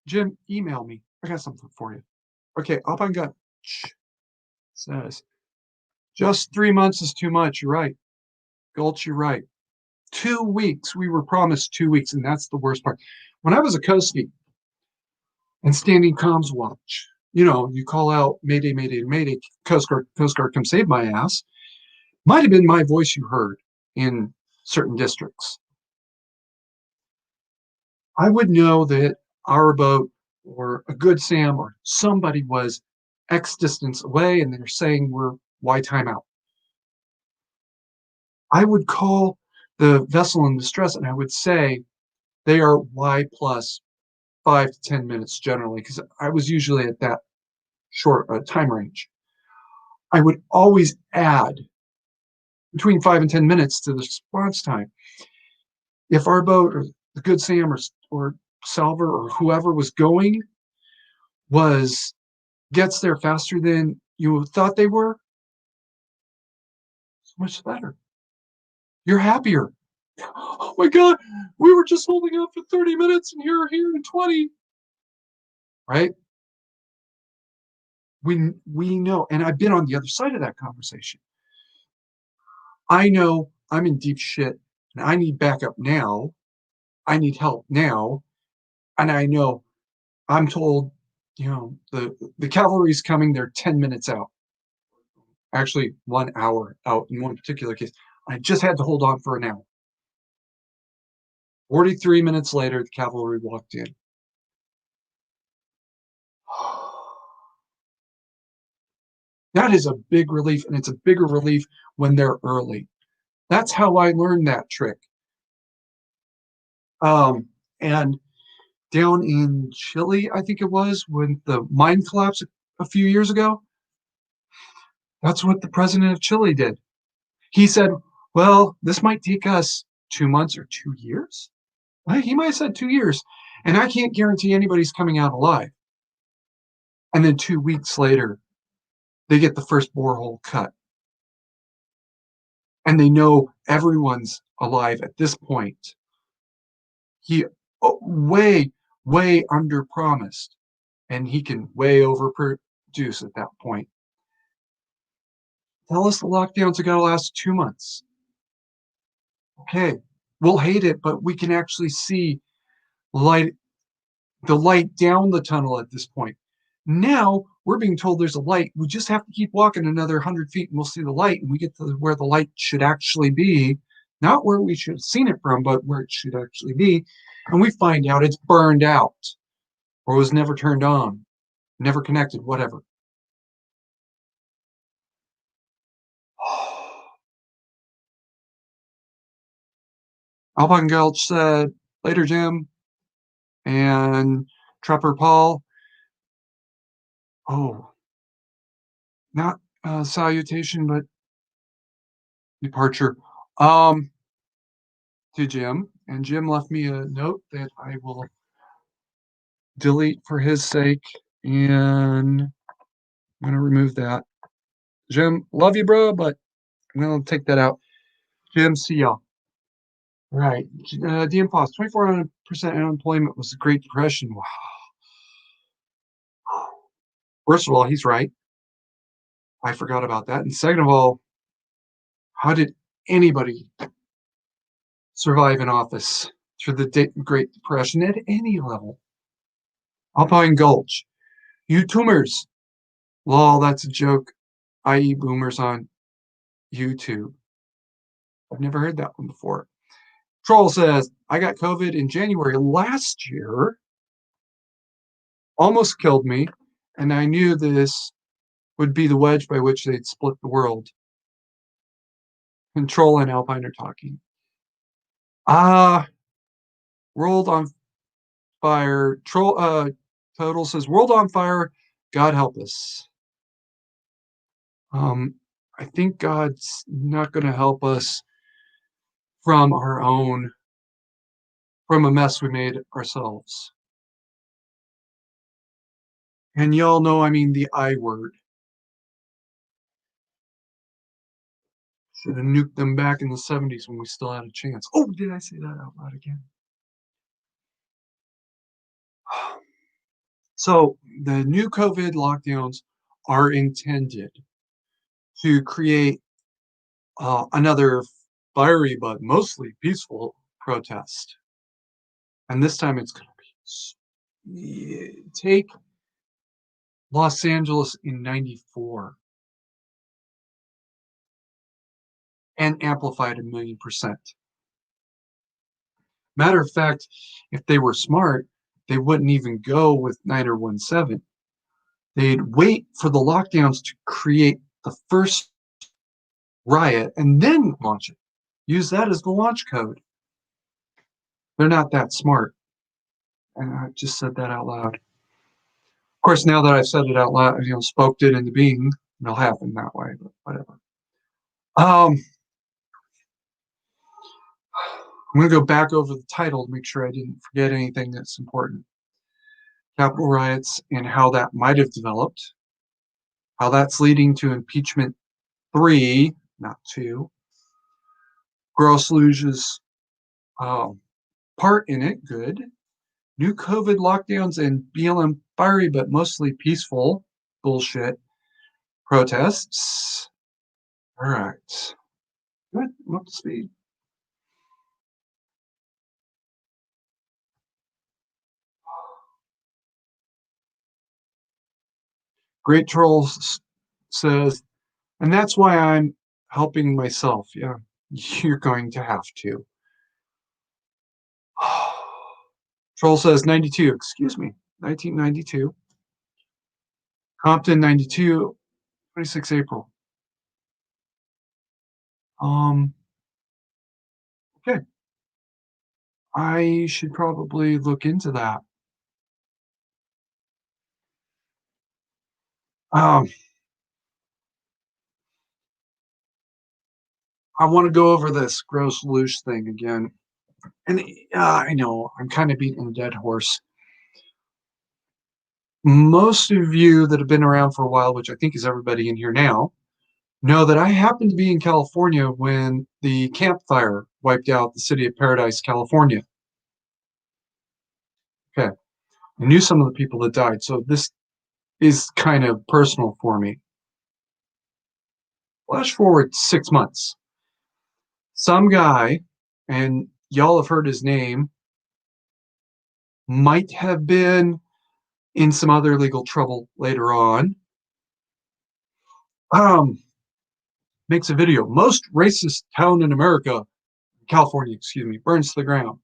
Jim, email me. I got something for you. Okay, up on gut says, just 3 months is too much. You're right. Gulch, you're right. 2 weeks. We were promised 2 weeks, and that's the worst part. When I was a coastie and standing comms watch, you call out Mayday, Mayday, Mayday, Coast Guard, come save my ass. Might have been my voice you heard in certain districts. I would know that our boat or a Good Sam or somebody was X distance away and they're saying we're Y timeout. I would call the vessel in distress and I would say they are Y plus 5 to 10 minutes generally, because I was usually at that short time range. I would always add between 5 and 10 minutes to the response time. If our boat or the Good Sam or Salver or whoever was going gets there faster than you thought they were, so much better. You're happier. Oh my God, we were just holding out for 30 minutes and you're here in 20. Right? We know, and I've been on the other side of that conversation. I know I'm in deep shit and I need backup now. I need help now. And I know I'm told, the cavalry's coming, they're 10 minutes out. Actually, 1 hour out in one particular case. I just had to hold on for an hour. 43 minutes later, the cavalry walked in. That is a big relief, and it's a bigger relief when they're early. That's how I learned that trick. And down in Chile, I think it was, when the mine collapsed a few years ago, that's what the president of Chile did. He said, well, this might take us 2 months or 2 years. He might have said 2 years, and I can't guarantee anybody's coming out alive. And then 2 weeks later, they get the first borehole cut, and they know everyone's alive at this point. He way, way under promised, and he can way overproduce at that point. Tell us the lockdowns are going to last 2 months. Okay, we'll hate it, but we can actually see light, the light down the tunnel at this point. Now we're being told there's a light. We just have to keep walking another 100 feet and we'll see the light, and we get to where the light should actually be, not where we should have seen it from, but where it should actually be. And we find out it's burned out or was never turned on, never connected, whatever. Alpine Gulch said, later, Jim. And Trapper Paul, oh, not salutation, but departure. Um, to Jim. And Jim left me a note that I will delete for his sake. And I'm going to remove that. Jim, love you, bro, but I'm going to take that out. Jim, see y'all. Right. DM Foss, 24% unemployment was the Great Depression. Wow. First of all, he's right. I forgot about that. And second of all, how did anybody survive in office through the Great Depression at any level? Alpine Gulch. You tumors. Lol, that's a joke. I.e. boomers on YouTube. I've never heard that one before. Troll says, I got COVID in January last year. Almost killed me. And I knew this would be the wedge by which they'd split the world. And Troll and Alpine are talking. World on fire. Total says, world on fire. God help us. I think God's not going to help us from from a mess we made ourselves. And y'all know I mean the I word. Should have nuked them back in the 70s when we still had a chance. Oh, did I say that out loud again? So the new COVID lockdowns are intended to create another fiery but mostly peaceful protest. And this time it's going to be take Los Angeles in 94 and amplified 1,000,000%. Matter of fact, if they were smart, they wouldn't even go with 9 or 17. They'd wait for the lockdowns to create the first riot and then launch it. Use that as the launch code. They're not that smart. And I just said that out loud. Of course, now that I've said it out loud, spoke it into being, it'll happen that way, but whatever. I'm going to go back over the title to make sure I didn't forget anything that's important. Capitol riots and how that might have developed, how that's leading to impeachment 3, not 2. Groß's part in it, good. New COVID lockdowns and BLM fiery but mostly peaceful bullshit protests. All right. Good. I'm up to speed. Great Trolls says, and that's why I'm helping myself. Yeah, you're going to have to. Troll says 92, excuse me, 1992. Compton 92, 26 April. Okay. I should probably look into that. Um, I want to go over this gross Lüge thing again. And I know I'm kind of beating a dead horse. Most of you that have been around for a while, which I think is everybody in here now, know that I happened to be in California when the Camp Fire wiped out the city of Paradise, California. Okay. I knew some of the people that died, so this is kind of personal for me. Flash forward 6 months. Some guy, and y'all have heard his name, might have been in some other legal trouble later on. Um, Makes a video. Most racist town in America, California, excuse me, burns to the ground.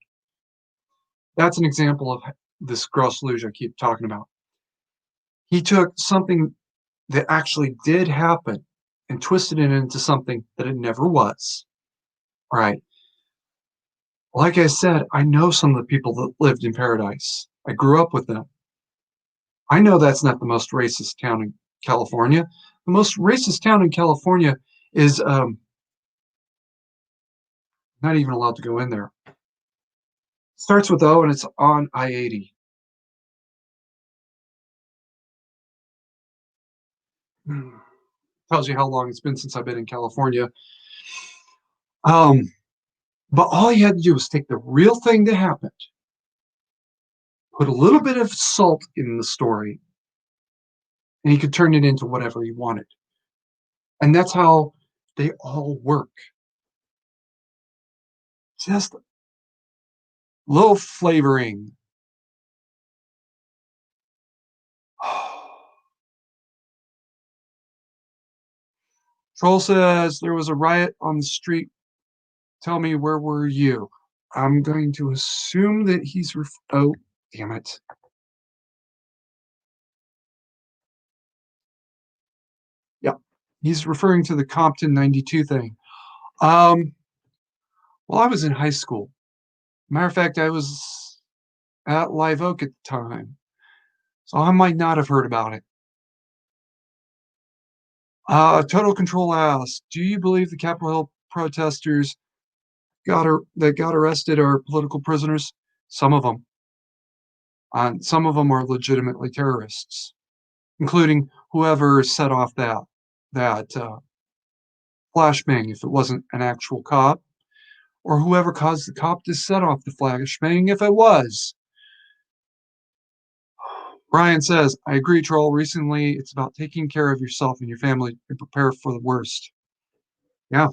That's an example of this gross Lüge I keep talking about. He took something that actually did happen and twisted it into something that it never was. All right. Like I said, I know some of the people that lived in Paradise. I grew up with them. I know that's not the most racist town in California. The most racist town in California is not even allowed to go in there. Starts with O and it's on I-80. Tells you how long it's been since I've been in California. But all you had to do was take the real thing that happened, put a little bit of salt in the story, and he could turn it into whatever he wanted. And that's how they all work. Just a little flavoring. Troll says there was a riot on the street. Tell me, where were you? I'm going to assume that he's oh, damn it. Yep. He's referring to the Compton 92 thing. Um, well, I was in high school. Matter of fact, I was at Live Oak at the time. So I might not have heard about it. Total Control asks, do you believe the Capitol Hill protesters that got arrested are political prisoners? Some of them. Some of them are legitimately terrorists, including whoever set off that flashbang if it wasn't an actual cop, or whoever caused the cop to set off the flashbang if it was. Brian says, I agree, Troll. Recently, it's about taking care of yourself and your family and prepare for the worst. Yeah.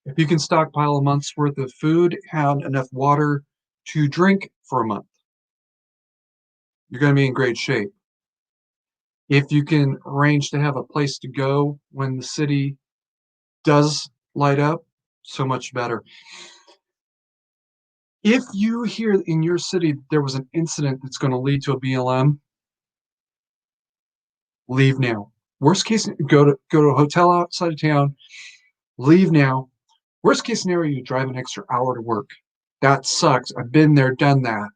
If you can stockpile a month's worth of food, have enough water to drink for a month, you're going to be in great shape. If you can arrange to have a place to go when the city does light up, so much better. If you hear in your city there was an incident that's going to lead to a BLM, leave now. Worst case, go to a hotel outside of town, leave now. Worst case scenario, you drive an extra hour to work. That sucks. I've been there, done that.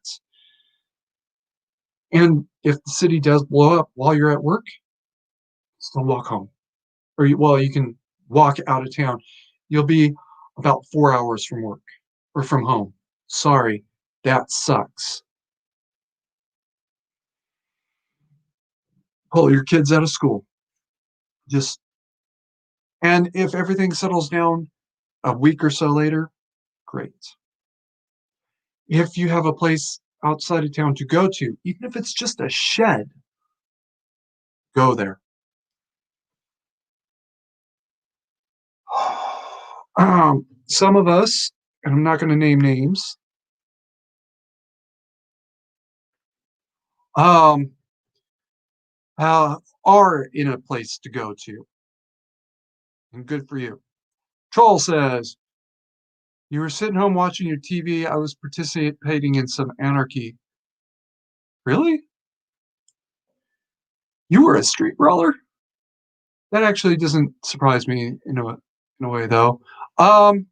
And if the city does blow up while you're at work, still walk home. Or you can walk out of town. You'll be about 4 hours from work or from home. Sorry, that sucks. Pull your kids out of school. And if everything settles down a week or so later, great. If you have a place outside of town to go to, even if it's just a shed, go there. Some of us, and I'm not going to name names, um, are in a place to go to. And good for you. Troll says, you were sitting home watching your TV. I was participating in some anarchy. Really? You were a street brawler? That actually doesn't surprise me in a way, though. Um,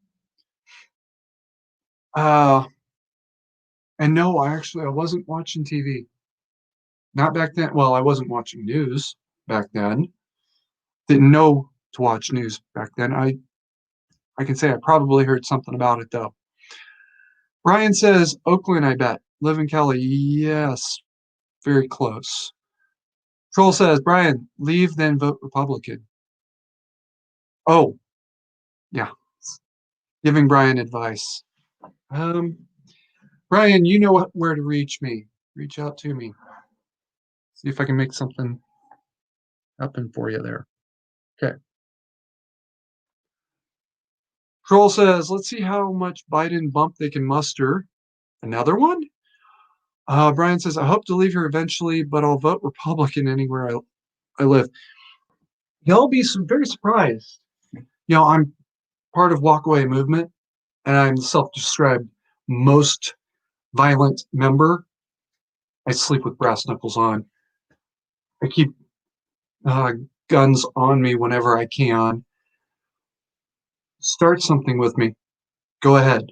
uh, and no, I wasn't watching TV. Not back then. Well, I wasn't watching news back then. Didn't know to watch news back then. I can say I probably heard something about it though. Brian says Oakland, I bet. Live in Cali. Yes, very close. Troll says, Brian, leave, then vote Republican. Oh, yeah. Giving Brian advice. Um, Brian, you know where to reach me. Reach out to me. See if I can make something happen for you there. Okay. Troll says, let's see how much Biden bump they can muster. Another one? Brian says, I hope to leave here eventually, but I'll vote Republican anywhere I live. You'll be very surprised. I'm part of Walkaway Movement, and I'm the self-described most violent member. I sleep with brass knuckles on. I keep guns on me whenever I can. Start something with me. Go ahead.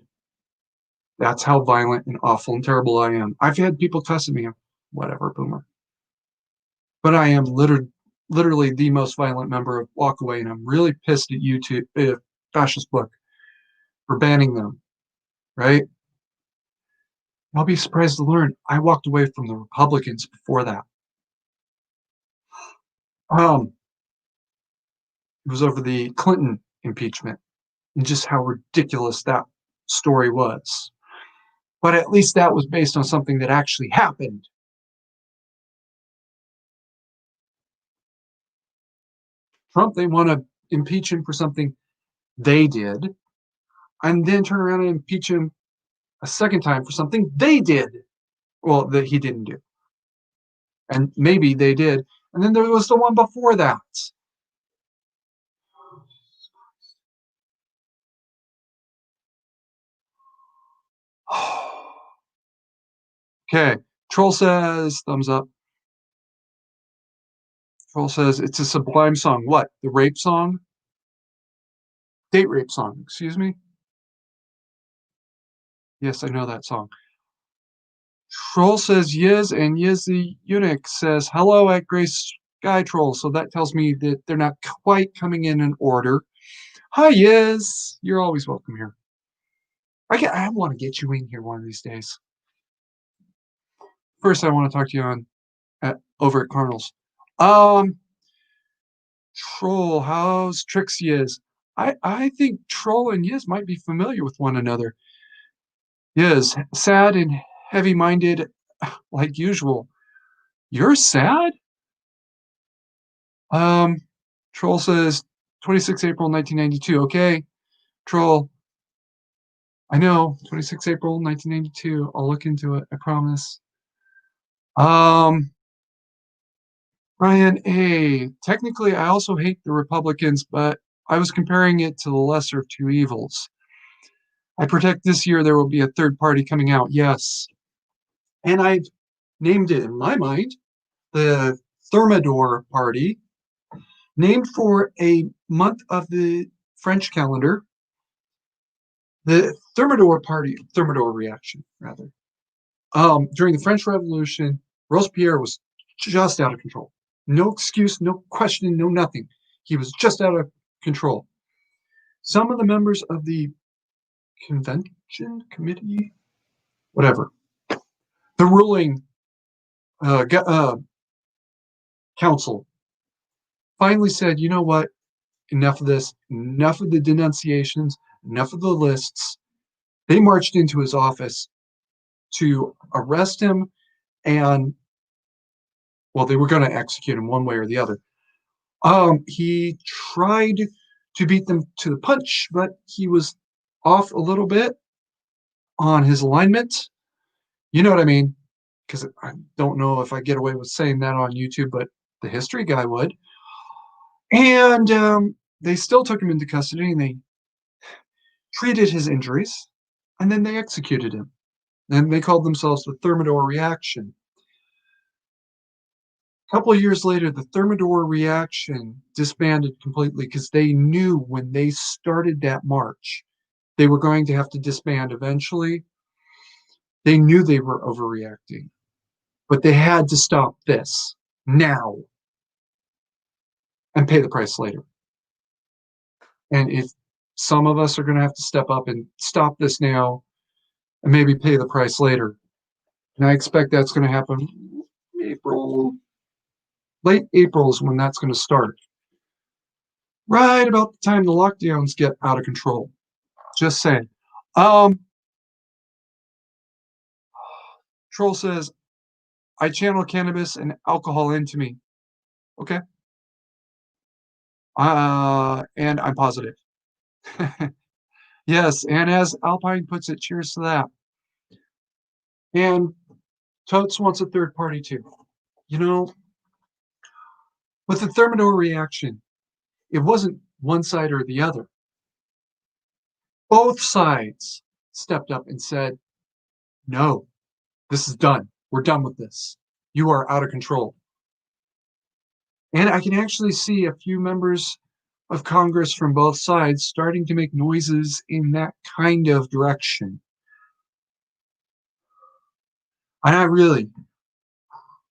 That's how violent and awful and terrible I am. I've had people cuss at me. Whatever, boomer. But I am literally the most violent member of Walkaway, and I'm really pissed at YouTube, Fascist Book, for banning them, right? I'll be surprised to learn I walked away from the Republicans before that. It was over the Clinton impeachment and just how ridiculous that story was. But at least that was based on something that actually happened. Trump, they want to impeach him for something they did, and then turn around and impeach him a second time for something they did. Well, that he didn't do. And maybe they did. And then there was the one before that. Okay. Troll says, thumbs up. Troll says, it's a Sublime song. What? The rape song? Date rape song, excuse me? Yes, I know that song. Troll says Yiz, and Yiz the eunuch says hello at Grace Sky Troll. So that tells me that they're not quite coming in order. Hi, Yiz. You're always welcome here. I want to get you in here one of these days. First, I want to talk to you over at Cardinals. Troll, how's Trixie is? I think Troll and Yiz might be familiar with one another. Yiz, sad and heavy-minded like usual. You're sad? Um, Troll says 26 April 1992. Okay, Troll. I know, 26 April 1992. I'll look into it, I promise. Ryan, hey, technically I also hate the Republicans, but I was comparing it to the lesser of two evils. I predict this year there will be a third party coming out, yes. And I've named it in my mind the Thermidor Party, named for a month of the French calendar, the Thermidor reaction, rather. During the French Revolution, Robespierre was just out of control. No excuse, no question, no nothing. He was just out of control. Some of the members of the convention, committee, whatever, the ruling council finally said, you know what? Enough of this, enough of the denunciations, enough of the lists. They marched into his office to arrest him, and well, they were going to execute him one way or the other. He tried to beat them to the punch, but he was off a little bit on his alignment. You know what I mean? Because I don't know if I get away with saying that on YouTube, but the history guy would. And they still took him into custody, and they treated his injuries, and then they executed him. And they called themselves the Thermidor Reaction. A couple of years later, the Thermidor Reaction disbanded completely because they knew when they started that march, they were going to have to disband eventually. They knew they were overreacting, but they had to stop this now and pay the price later. And if some of us are going to have to step up and stop this now and maybe pay the price later. And I expect that's going to happen April, late April is when that's going to start. Right about the time the lockdowns get out of control. Just saying. Um, Troll says, I channel cannabis and alcohol into me. Okay. And I'm positive. Yes, and as Alpine puts it, cheers to that. And Totes wants a third party too. You know, with the Thermidor reaction, it wasn't one side or the other. Both sides stepped up and said, no, this is done. We're done with this. You are out of control. And I can actually see a few members of Congress from both sides starting to make noises in that kind of direction. And I really,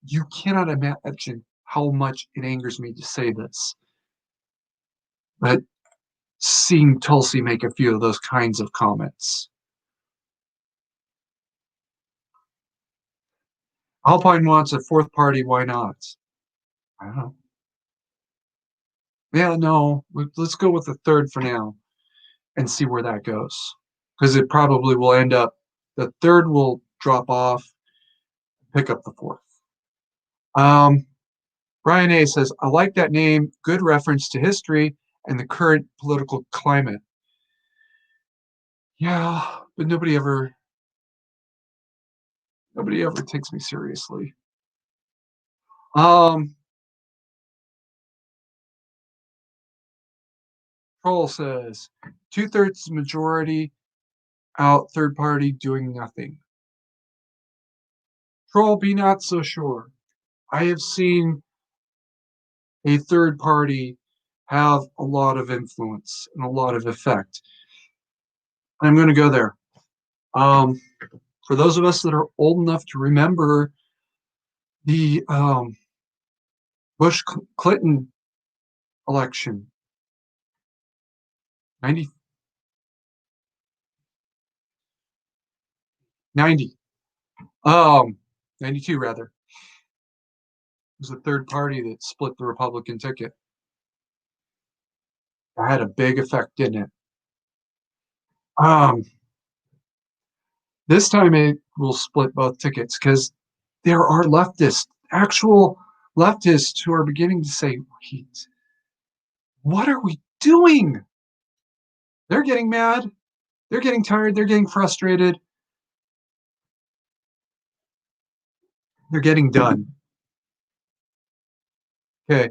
you cannot imagine how much it angers me to say this. But seeing Tulsi make a few of those kinds of comments. Alpine wants a fourth party. Why not? I don't know. Yeah, no, let's go with the third for now and see where that goes. Because it probably will end up, the third will drop off, pick up the fourth. Um, Brian A says, I like that name, good reference to history and the current political climate. Yeah, but nobody ever takes me seriously. Um, Troll says, 2/3 majority out, third party doing nothing. Troll, be not so sure. I have seen a third party have a lot of influence and a lot of effect. I'm going to go there. Um, for those of us that are old enough to remember the Bush Clinton election, 90, 90, 92 rather, was the third party that split the Republican ticket. That had a big effect, didn't it? Um, this time it will split both tickets because there are leftists, actual leftists, who are beginning to say, wait, what are we doing? They're getting mad. They're getting tired. They're getting frustrated. They're getting done. Okay.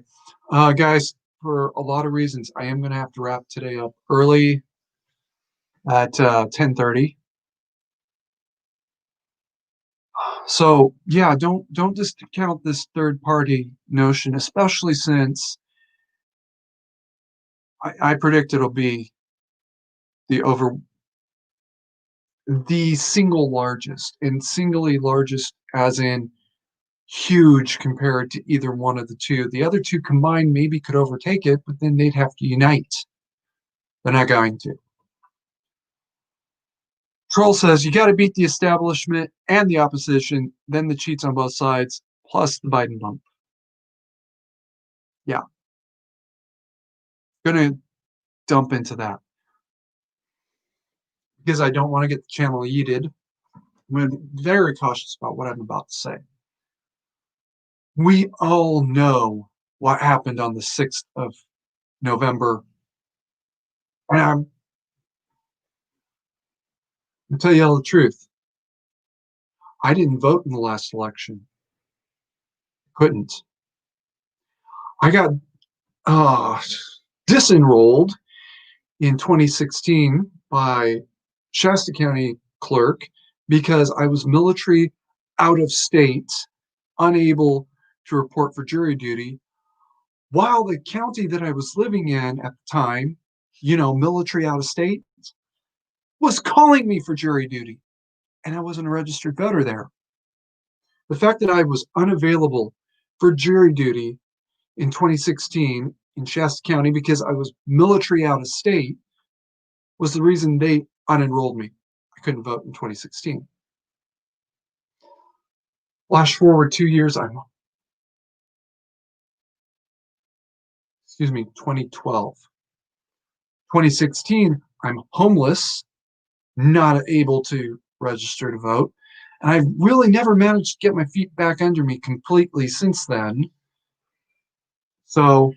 Guys, for a lot of reasons, I am going to have to wrap today up early at 10:30. So yeah, don't discount this third party notion, especially since I predict it'll be the over the single largest, and singly largest as in huge compared to either one of the two. The other two combined maybe could overtake it, but then they'd have to unite. They're not going to. Troll says you got to beat the establishment and the opposition, then the cheats on both sides, plus the Biden bump. Yeah, gonna dump into that because I don't want to get the channel yeeted. I'm very cautious about what I'm about to say. We all know what happened on the 6th of November. And I'll tell you all the truth. I didn't vote in the last election. Couldn't. I got uh, disenrolled in 2016 by Shasta County clerk because I was military out of state, unable to report for jury duty, while the county that I was living in at the time, military out of state, was calling me for jury duty, and I wasn't a registered voter there. The fact that I was unavailable for jury duty in 2016 in Shasta County because I was military out of state was the reason they unenrolled me. I couldn't vote in 2016. Flash forward 2 years, 2012. 2016, I'm homeless, not able to register to vote. And I've really never managed to get my feet back under me completely since then. So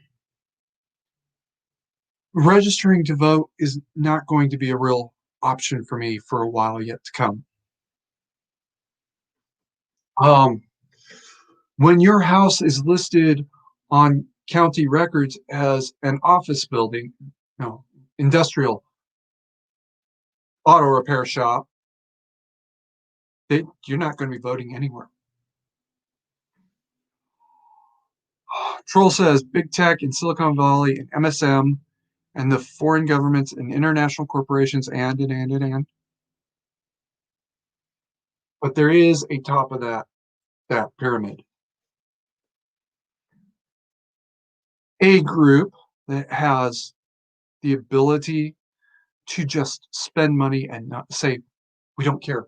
registering to vote is not going to be a real option for me for a while yet to come. Um, when your house is listed on county records as an office building, no, industrial auto repair shop, you're not going to be voting anywhere. Troll says big tech in Silicon Valley and MSM and the foreign governments and international corporations and. But there is a top of that pyramid. A group that has the ability to just spend money and not say, we don't care.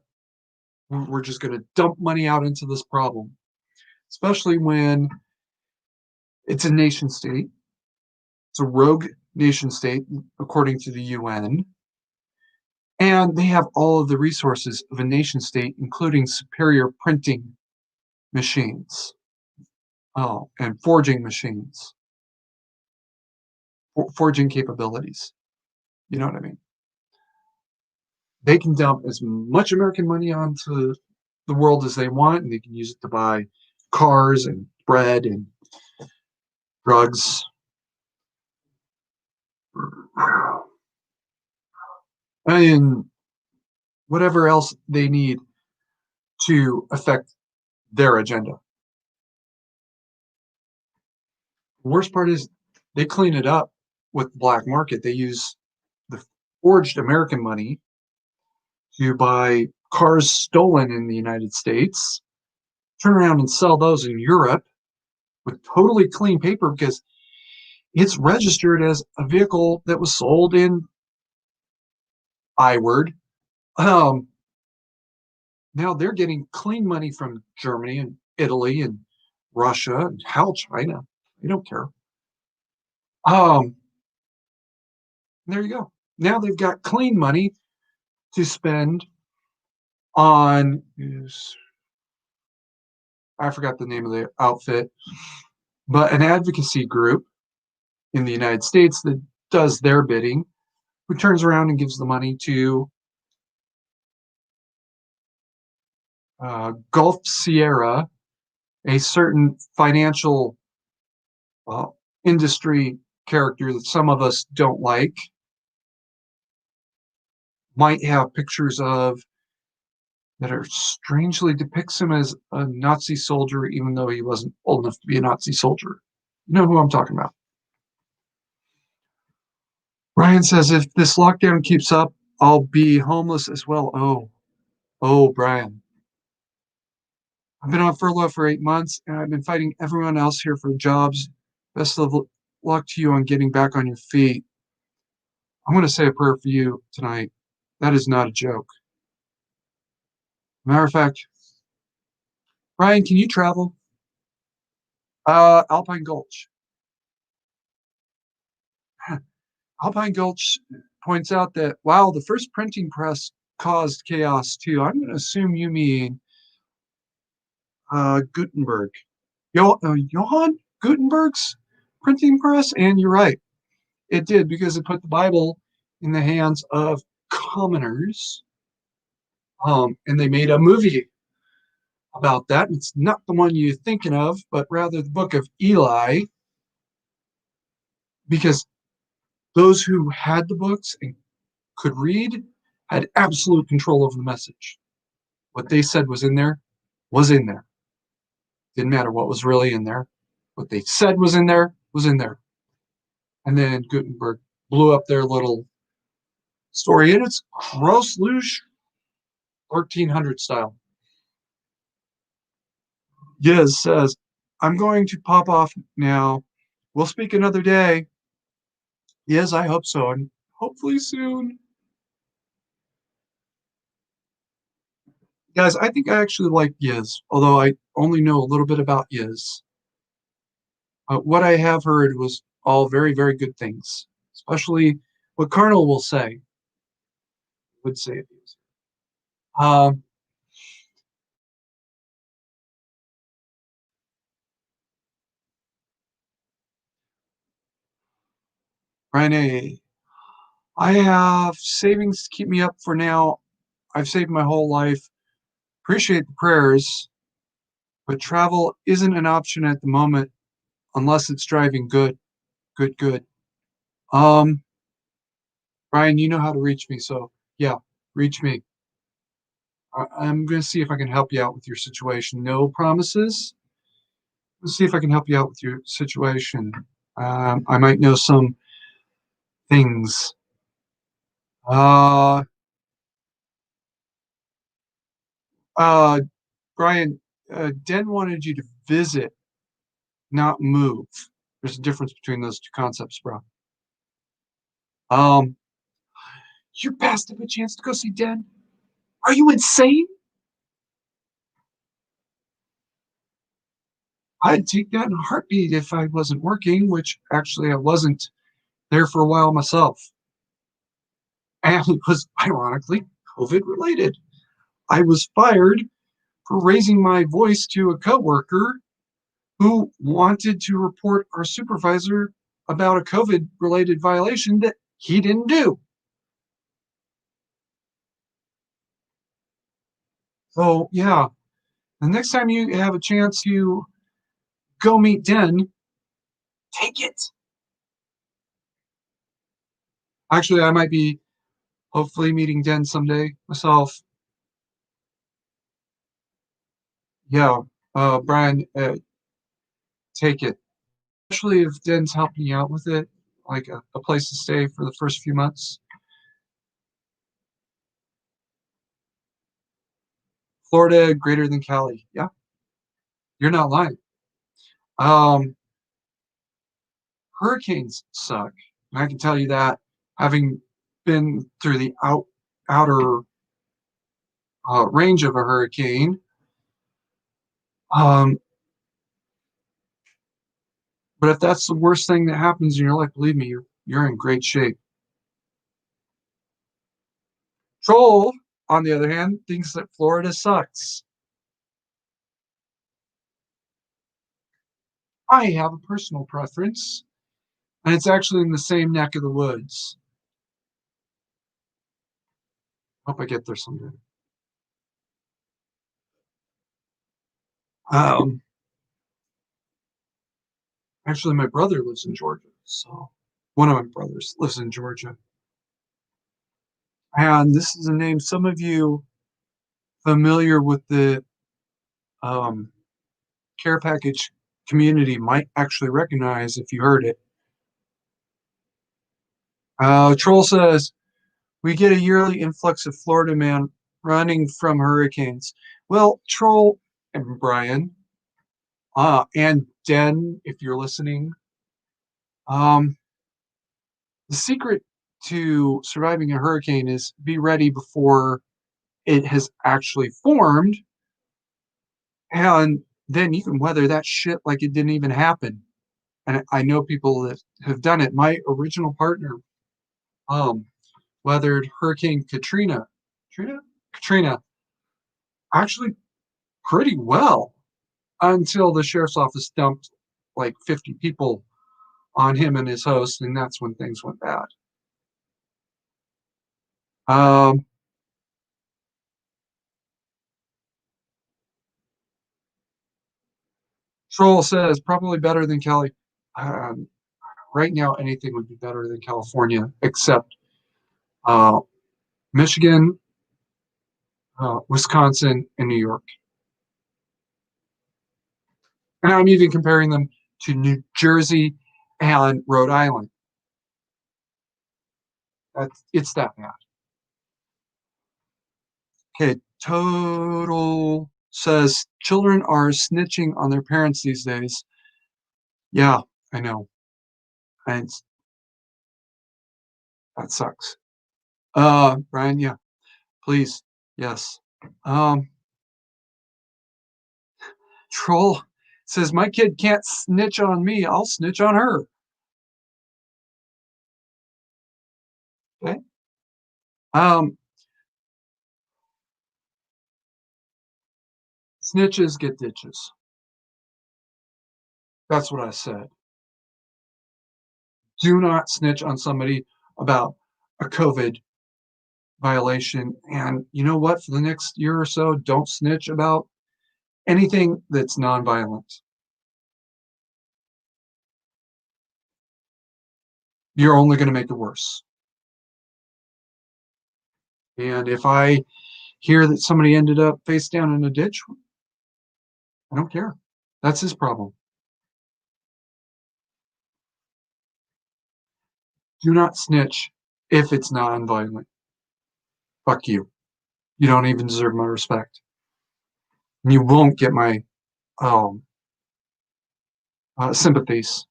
We're just going to dump money out into this problem, especially when it's a nation state. It's a rogue nation state, according to the UN. And they have all of the resources of a nation state, including superior printing machines, and forging machines, forging capabilities. You know what I mean? They can dump as much American money onto the world as they want, and they can use it to buy cars and bread and drugs. And whatever else they need to affect their agenda. The worst part is they clean it up with the black market. They use the forged American money to buy cars stolen in the United States, turn around and sell those in Europe with totally clean paper because it's registered as a vehicle that was sold in I-word. Now they're getting clean money from Germany and Italy and Russia and hell, China. They don't care. There you go. Now they've got clean money to spend on, I forgot the name of the outfit, but an advocacy group in the United States that does their bidding, who turns around and gives the money to Gulf Sierra, a certain financial industry character that some of us don't like, might have pictures of that are strangely depicts him as a Nazi soldier, even though he wasn't old enough to be a Nazi soldier. You know who I'm talking about. Ryan says, if this lockdown keeps up, I'll be homeless as well. Oh, Brian. I've been on furlough for 8 months, and I've been fighting everyone else here for jobs. Best of luck to you on getting back on your feet. I'm going to say a prayer for you tonight. That is not a joke. Matter of fact, Ryan, can you travel? Alpine Gulch. Alpine Gulch points out that, wow, the first printing press caused chaos too. I'm going to assume you mean Gutenberg. Johann Gutenberg's printing press? And you're right. It did, because it put the Bible in the hands of commoners. And they made a movie about that. It's not the one you're thinking of, but rather the book of Eli, because those who had the books and could read had absolute control over the message. What they said was in there was in there. Didn't matter what was really in there. What they said was in there was in there. And then Gutenberg blew up their little story, and it's Gross Luge 1300 style. Yes says, I'm going to pop off now. We'll speak another day. Yes, I hope so, and hopefully soon. Guys, I think I actually like Yiz, although I only know a little bit about Yiz. What I have heard was all very, very good things, especially what Carnal will say, would say of Yiz. Um, Rene, I have savings to keep me up for now. I've saved my whole life. Appreciate the prayers, but travel isn't an option at the moment unless it's driving good, good, good. Um, Brian, you know how to reach me, so yeah, reach me. I'm going to see if I can help you out with your situation. No promises. Let's see if I can help you out with your situation. I might know some things. Uh, uh, Brian, Den wanted you to visit, not move. There's a difference between those two concepts, bro. Um, you passed up a chance to go see Den. Are you insane? I'd take that in a heartbeat if I wasn't working, which actually I wasn't there for a while myself. And it was ironically COVID related. I was fired for raising my voice to a coworker who wanted to report our supervisor about a COVID related violation that he didn't do. So, yeah, the next time you have a chance to go meet Den, take it. Actually, I might be hopefully meeting Den someday myself. Yeah, Brian, take it. Especially if Den's helping you out with it, like a place to stay for the first few months. Florida greater than Cali. Yeah, you're not lying. Um, Hurricanes suck, and I can tell you that having been through the outer range of a hurricane. Um, but if that's the worst thing that happens in your life, believe me, you're in great shape. Troll, on the other hand, thinks that Florida sucks. I have a personal preference, and it's actually in the same neck of the woods. Hope I get there someday. Um, Actually, my brother lives in Georgia, so one of my brothers lives in Georgia, and this is a name some of you familiar with the um, care package community might actually recognize if you heard it. Troll says we get a yearly influx of Florida man running from hurricanes. Well, Troll and Brian, and Den, if you're listening, um, the secret to surviving a hurricane is be ready before it has actually formed, and then you can weather that shit like it didn't even happen. And I know people that have done it. My original partner um, weathered Hurricane Katrina, actually pretty well until the sheriff's office dumped like 50 people on him and his host, and that's when things went bad. Um, Troll says probably better than Cali. Um, right now, anything would be better than California, except uh, Michigan, Wisconsin, and New York. And I'm even comparing them to New Jersey and Rhode Island. It's that bad. Okay, total says children are snitching on their parents these days. Yeah, I know. And that sucks. Brian, yeah, please, yes. Um, Troll says my kid can't snitch on me. I'll snitch on her. Okay. Um, Snitches get ditches. That's what I said. Do not snitch on somebody about a COVID violation. And you know what? For the next year or so, don't snitch about anything that's nonviolent. You're only going to make it worse. And if I hear that somebody ended up face down in a ditch, I don't care. That's his problem. Do not snitch if it's nonviolent. Fuck you. You don't even deserve my respect. You won't get my um, sympathies.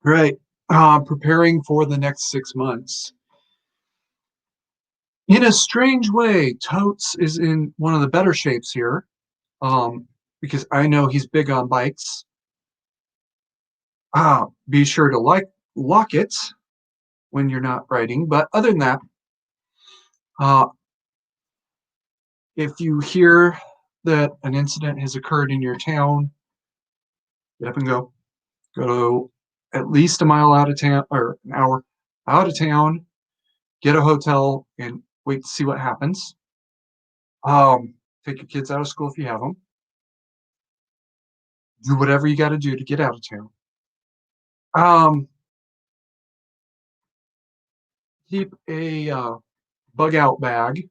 Right. Preparing for the next 6 months. In a strange way, Totes is in one of the better shapes here, because I know he's big on bikes. Be sure to lock it when you're not riding. But other than that, uh, if you hear that an incident has occurred in your town, get up and go. Go at least a mile out of town or an hour out of town, get a hotel, and wait to see what happens. Take your kids out of school if you have them. Do whatever you got to do to get out of town. Um, Keep a bug out bag.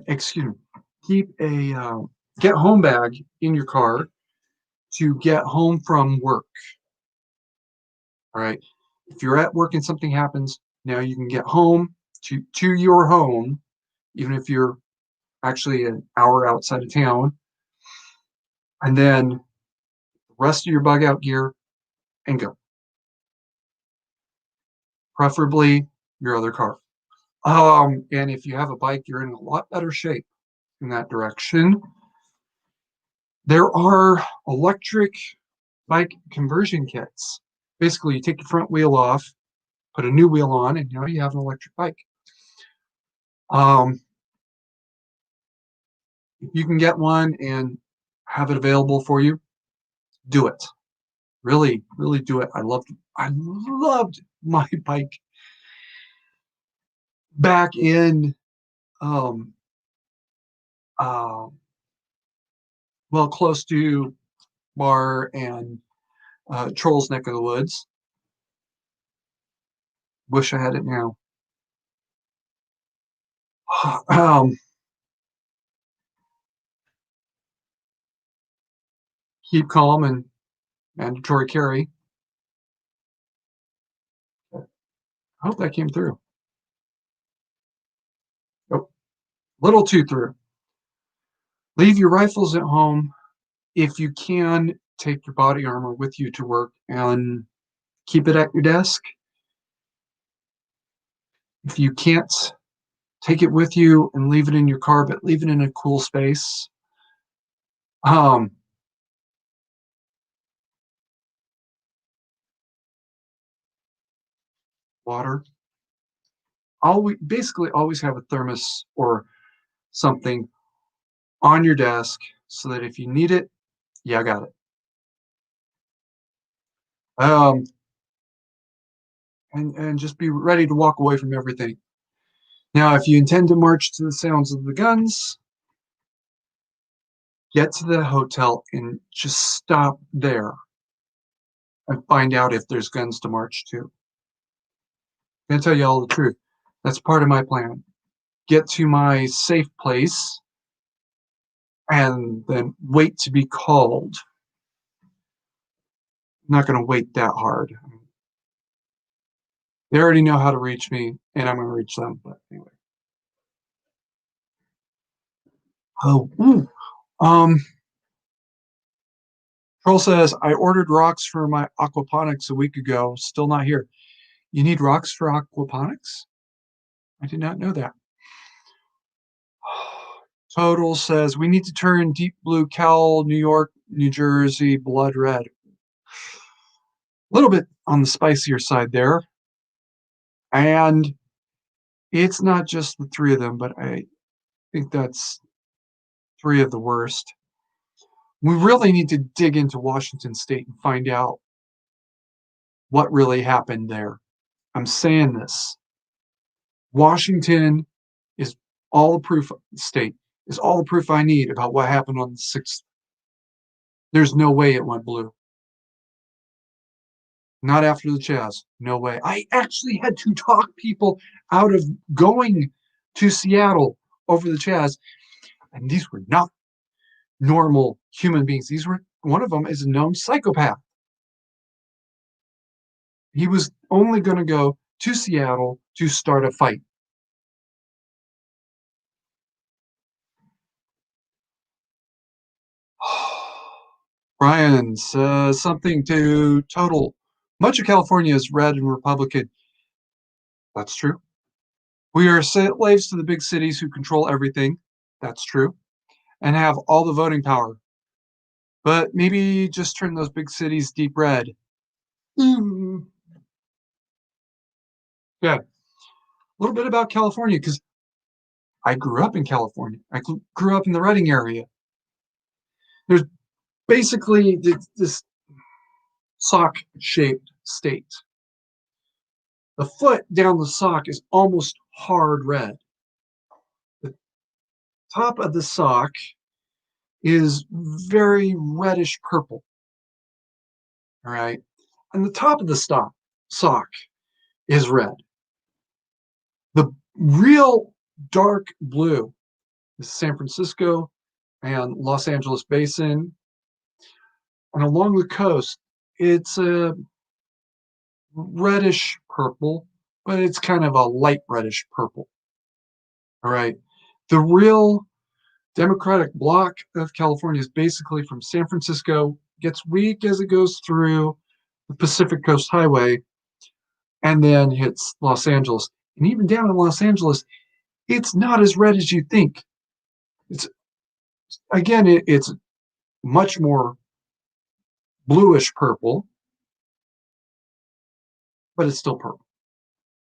Excuse me. Keep a get home bag in your car to get home from work. All right. If you're at work and something happens, now you can get home to your home, even if you're actually an hour outside of town, and then the rest of your bug out gear and go. Preferably your other car. And if you have a bike, you're in a lot better shape in that direction. There are electric bike conversion kits. Basically, you take your front wheel off, put a new wheel on, and now you have an electric bike. Um, if you can get one and have it available for you, do it. Really, really do it. I loved my bike back in um uh well close to Bar and Troll's neck of the woods. Wish I had it now. um Keep calm and mandatory carry. I hope that came through. Oh, little too through. Leave your rifles at home. If you can, take your body armor with you to work and keep it at your desk. If you can't, take it with you and leave it in your car, but leave it in a cool space. Um, Water. Always have a thermos or something on your desk so that if you need it, yeah, I got it. Um, and just be ready to walk away from everything. Now, if you intend to march to the sounds of the guns, get to the hotel and just stop there and find out if there's guns to march to. I'm gonna tell you all the truth. That's part of my plan. Get to my safe place and then wait to be called. I'm not gonna wait that hard. They already know how to reach me, and I'm gonna reach them. But anyway. Oh, ooh. Um, Troll says, I ordered rocks for my aquaponics a week ago. Still not here. You need rocks for aquaponics? I did not know that. Total says, we need to turn deep blue Cal, New York, New Jersey, blood red. A little bit on the spicier side there. And it's not just the three of them, but I think that's three of the worst. We really need to dig into Washington State and find out what really happened there. I'm saying this. Washington is all the proof, state is all the proof I need about what happened on the 6th. There's no way it went blue. Not after the Chaz. No way. I actually had to talk people out of going to Seattle over the Chaz. And these were not normal human beings. One of them is a known psychopath. He was only going to go to Seattle to start a fight. Brian says something to Total. Much of California is red and Republican. That's true. We are slaves to the big cities who control everything. That's true. And have all the voting power. But maybe just turn those big cities deep red. Mm. Yeah. A little bit about California, because I grew up in California. I grew up in the Redding area. There's basically this sock-shaped state. The foot down the sock is almost hard red. The top of the sock is very reddish purple. All right. And the top of the sock is red. The real dark blue is San Francisco and Los Angeles Basin. And along the coast, it's a reddish purple, but it's kind of a light reddish purple. All right. The real Democratic bloc of California is basically from San Francisco, gets weak as it goes through the Pacific Coast Highway, and then hits Los Angeles. And even down in Los Angeles, it's not as red as you think. It's again, it's much more bluish purple, but it's still purple,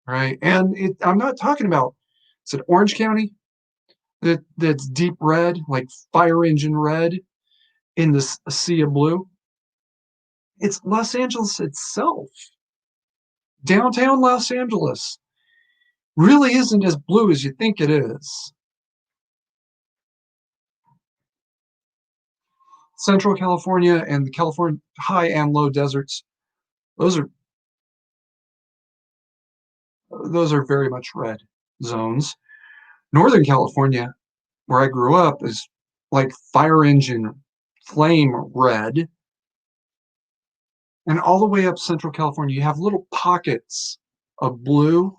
right? And I'm not talking about, is it Orange County that's deep red, like fire engine red in the sea of blue? It's Los Angeles itself. Downtown Los Angeles really isn't as blue as you think it is. Central California and the California high and low deserts, those are very much red zones. Northern California, where I grew up, is like fire engine flame red. And all the way up Central California, you have little pockets of blue.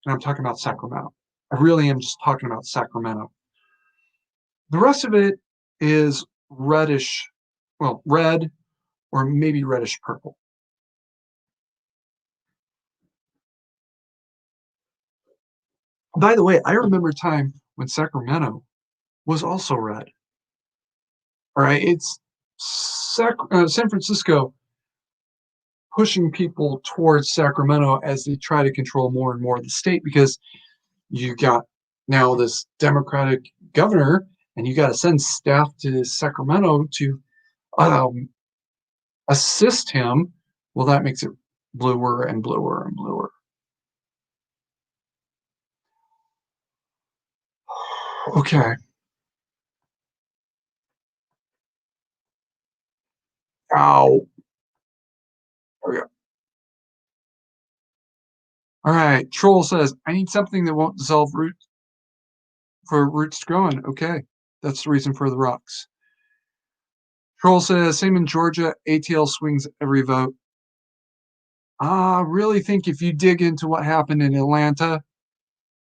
And I'm talking about Sacramento. I really am just talking about Sacramento. The rest of it is reddish, well, red or maybe reddish purple. By the way, I remember a time when Sacramento was also red. All right, it's San Francisco pushing people towards Sacramento as they try to control more and more of the state, because you got now this Democratic governor, and you got to send staff to Sacramento to assist him. Well, that makes it bluer and bluer and bluer. Okay. Ow. Okay. All right. Troll says, I need something that won't dissolve roots for roots growing. Okay. That's the reason for the rocks. Troll says, same in Georgia, ATL swings every vote. I really think if you dig into what happened in Atlanta,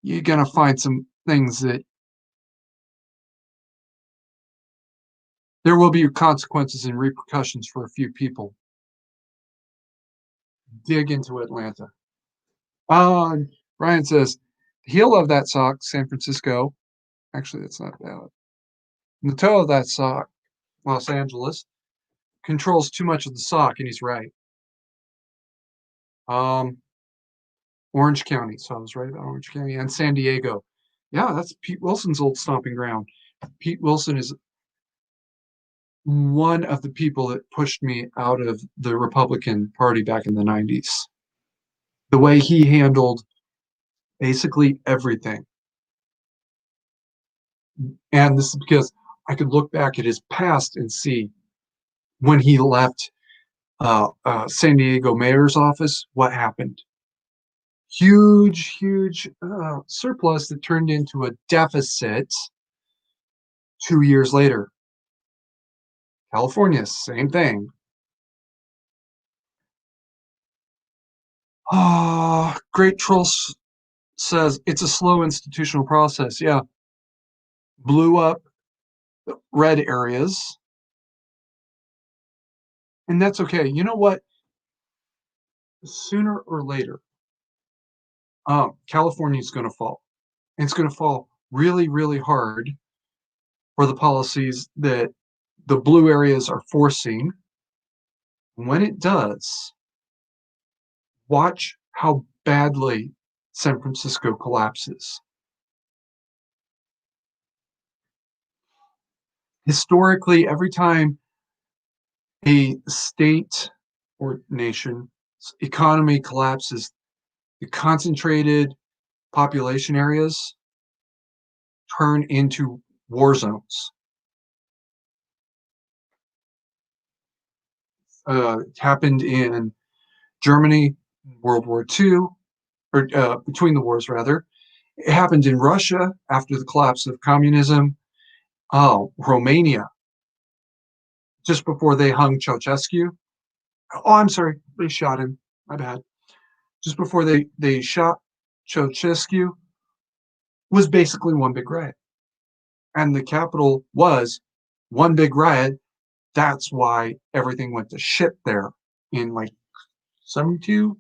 you're going to find some things that There will be consequences and repercussions for a few people. Dig into Atlanta. Uh, Ryan says, the heel of that sock, San Francisco. Actually, that's not valid. The toe of that sock, Los Angeles, controls too much of the sock, and he's right. Um, Orange County. So I was right about Orange County and San Diego. Yeah, that's Pete Wilson's old stomping ground. Pete Wilson is one of the people that pushed me out of the Republican Party back in the 90s. The way he handled basically everything. And this is because I could look back at his past and see when he left San Diego mayor's office, what happened. Huge surplus that turned into a deficit 2 years later. California, same thing. Great Troll says it's a slow institutional process. Yeah, blew up red areas, and that's okay. You know what? Sooner or later, California is going to fall. And it's going to fall really, really hard for the policies that the blue areas are forcing. When it does, watch how badly San Francisco collapses. Historically, every time a state or nation's economy collapses, the concentrated population areas turn into war zones. It happened in Germany, World War II, or between the wars, rather. It happened in Russia after the collapse of communism. Oh, Romania, just before they hung Ceausescu. Oh, I'm sorry, they shot him. My bad. Just before they shot Ceausescu was basically one big riot, and the capital was one big riot. That's why everything went to shit there in like 72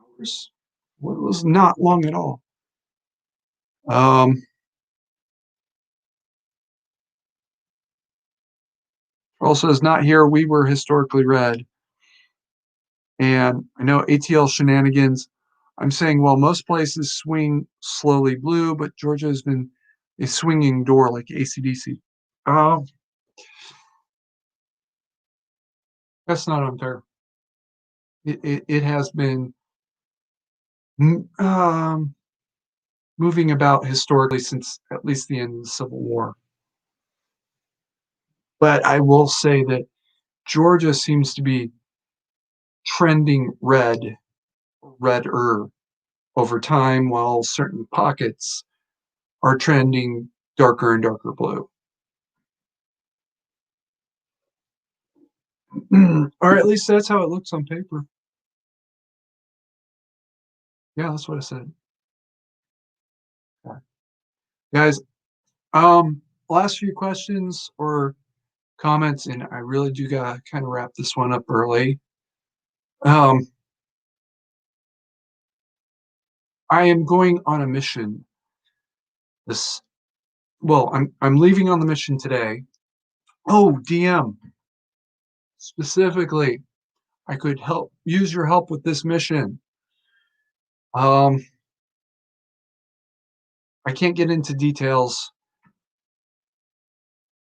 hours. Well, it was not long at all. Um, also, is not here. We were historically red. And I know ATL shenanigans. I'm saying, well, most places swing slowly blue, but Georgia has been a swinging door like ACDC. That's not unfair. It has been um, moving about historically since at least the end of the Civil War. But I will say that Georgia seems to be trending redder over time, while certain pockets are trending darker and darker blue. Or at least that's how it looks on paper. Yeah, that's what I said. Yeah. Guys, last few questions or comments, and I really do gotta kind of wrap this one up early. Um, I am going on a mission. This, well, I'm leaving on the mission today. Oh, DM specifically, I could use your help with this mission. Um, I can't get into details,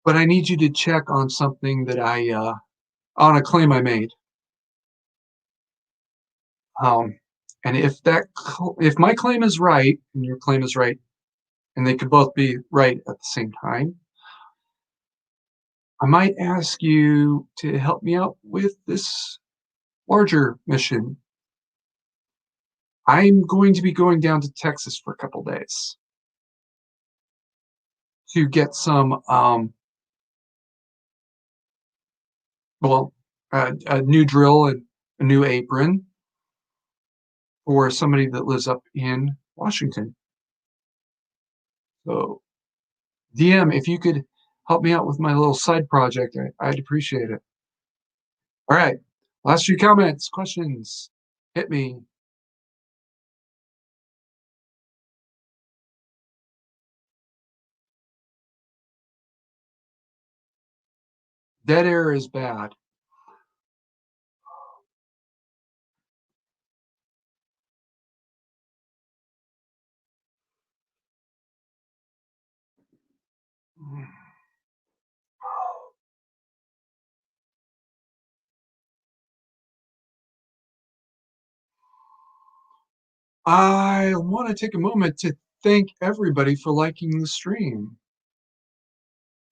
but I need you to check on something that on a claim I made. Um, and if my claim is right and your claim is right, and they could both be right at the same time, I might ask you to help me out with this larger mission. I'm going to be going down to Texas for a couple days to get some, well, a new drill and a new apron for somebody that lives up in Washington. So, DM, if you could help me out with my little side project. I'd appreciate it. All right. Last few comments, questions. Hit me. Dead air is bad. I want to take a moment to thank everybody for liking the stream.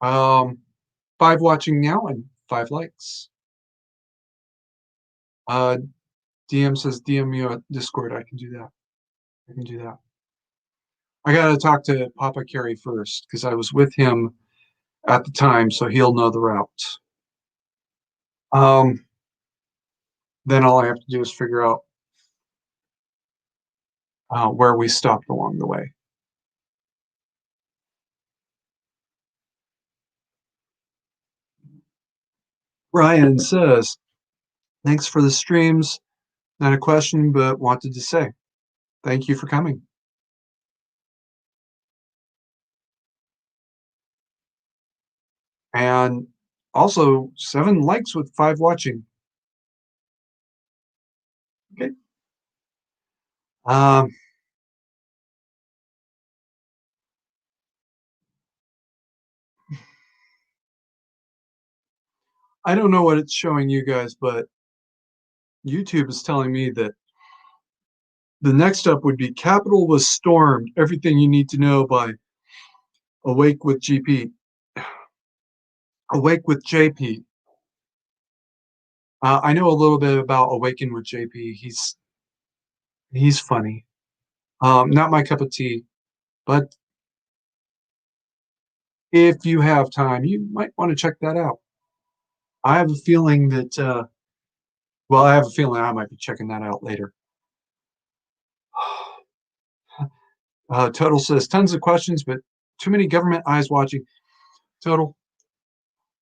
5 watching now and 5 likes. DM says DM me on Discord. I can do that. I can do that. I gotta talk to Papa Carey first because I was with him at the time, so he'll know the route. Um, then all I have to do is figure out where we stopped along the way. Ryan says, thanks for the streams. Not a question, but wanted to say thank you for coming. And also 7 likes with 5 watching. Okay. Um, I don't know what it's showing you guys, but YouTube is telling me that the next up would be Capitol was stormed. Everything you need to know by Awake with GP. Awake with JP. I know a little bit about Awaken with JP. He's funny. Not my cup of tea, but if you have time, you might want to check that out. I have a feeling that, well, I have a feeling I might be checking that out later. Total says tons of questions, but too many government eyes watching. Total,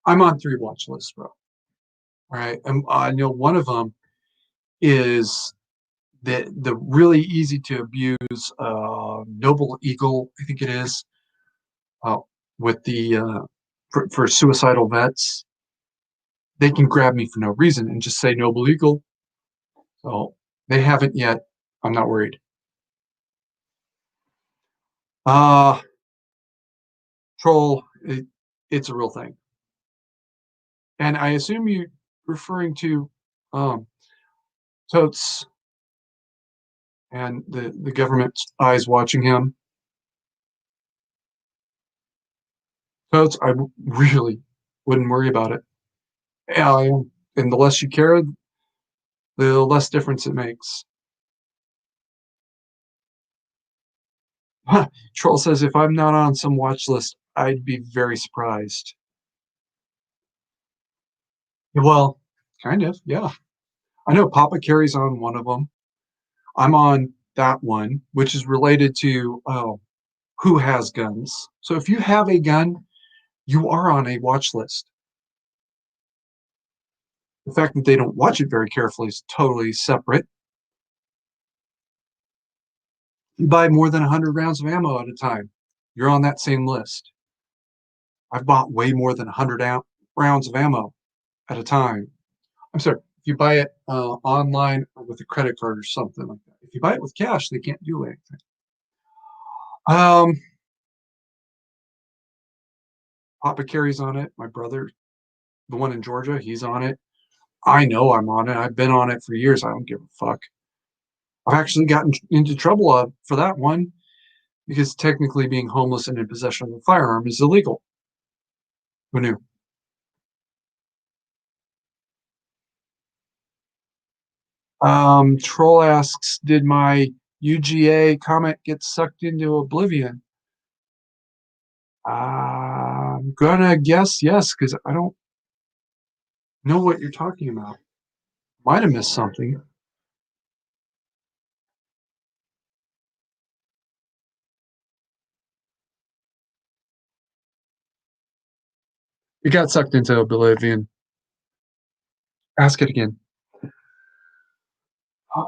I'm on 3 watch lists, bro. All right, and I know one of them is the really easy to abuse Noble Eagle, I think it is, uh, with the for suicidal vets. They can grab me for no reason and just say Noble Eagle. So they haven't yet. I'm not worried. Uh Troll, it's a real thing. And I assume you're referring to Totes and the government's eyes watching him. Totes, I really wouldn't worry about it. And the less you care, the less difference it makes. Troll says, if I'm not on some watch list, I'd be very surprised. Well, kind of, yeah. I know Papa Carey's on one of them. I'm on that one, which is related to who has guns. So if you have a gun, you are on a watch list. The fact that they don't watch it very carefully is totally separate. You buy more than 100 rounds of ammo at a time, you're on that same list. I've bought way more than 100 rounds of ammo at a time. I'm sorry, if you buy it online or with a credit card or something like that. If you buy it with cash, they can't do anything. Papa Carey's on it. My brother, the one in Georgia, he's on it. I know I'm on it. I've been on it for years. I don't give a fuck. I've actually gotten into trouble for that one because technically being homeless and in possession of a firearm is illegal. Who knew? Troll asks, did my UGA comment get sucked into oblivion? I'm gonna guess yes, because I don't know what you're talking about. Might have missed something. It got sucked into oblivion. Ask it again.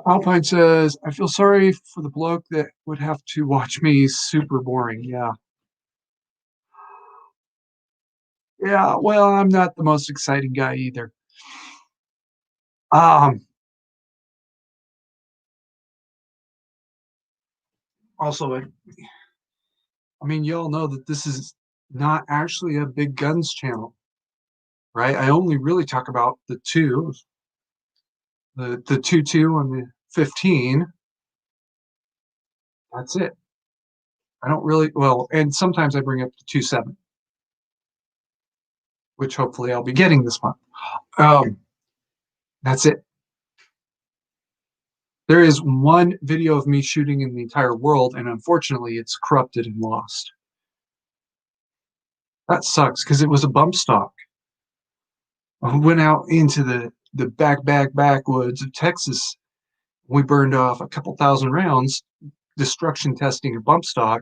Alpine says, I feel sorry for the bloke that would have to watch me. Super boring. Yeah. Yeah, well, I'm not the most exciting guy either. Um, Also, I mean, you all know that this is not actually a big guns channel, right? I only really talk about the the 22 and the 15. That's it. I don't really, well, and sometimes I bring up the 27, which hopefully I'll be getting this month. Um, that's it. There is one video of me shooting in the entire world, and unfortunately, it's corrupted and lost. That sucks because it was a bump stock. I went out into the backwoods of Texas. We burned off a couple thousand rounds, destruction testing a bump stock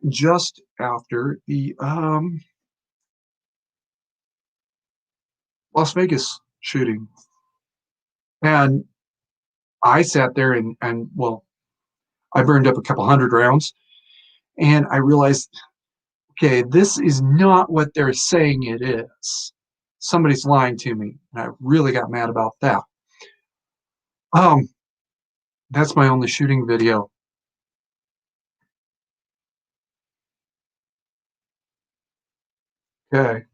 just after the Las Vegas shooting. And I sat there and well, I burned up a couple hundred rounds, and I realized, okay, this is not what they're saying it is. Somebody's lying to me, and I really got mad about that. Um, that's my only shooting video. Okay.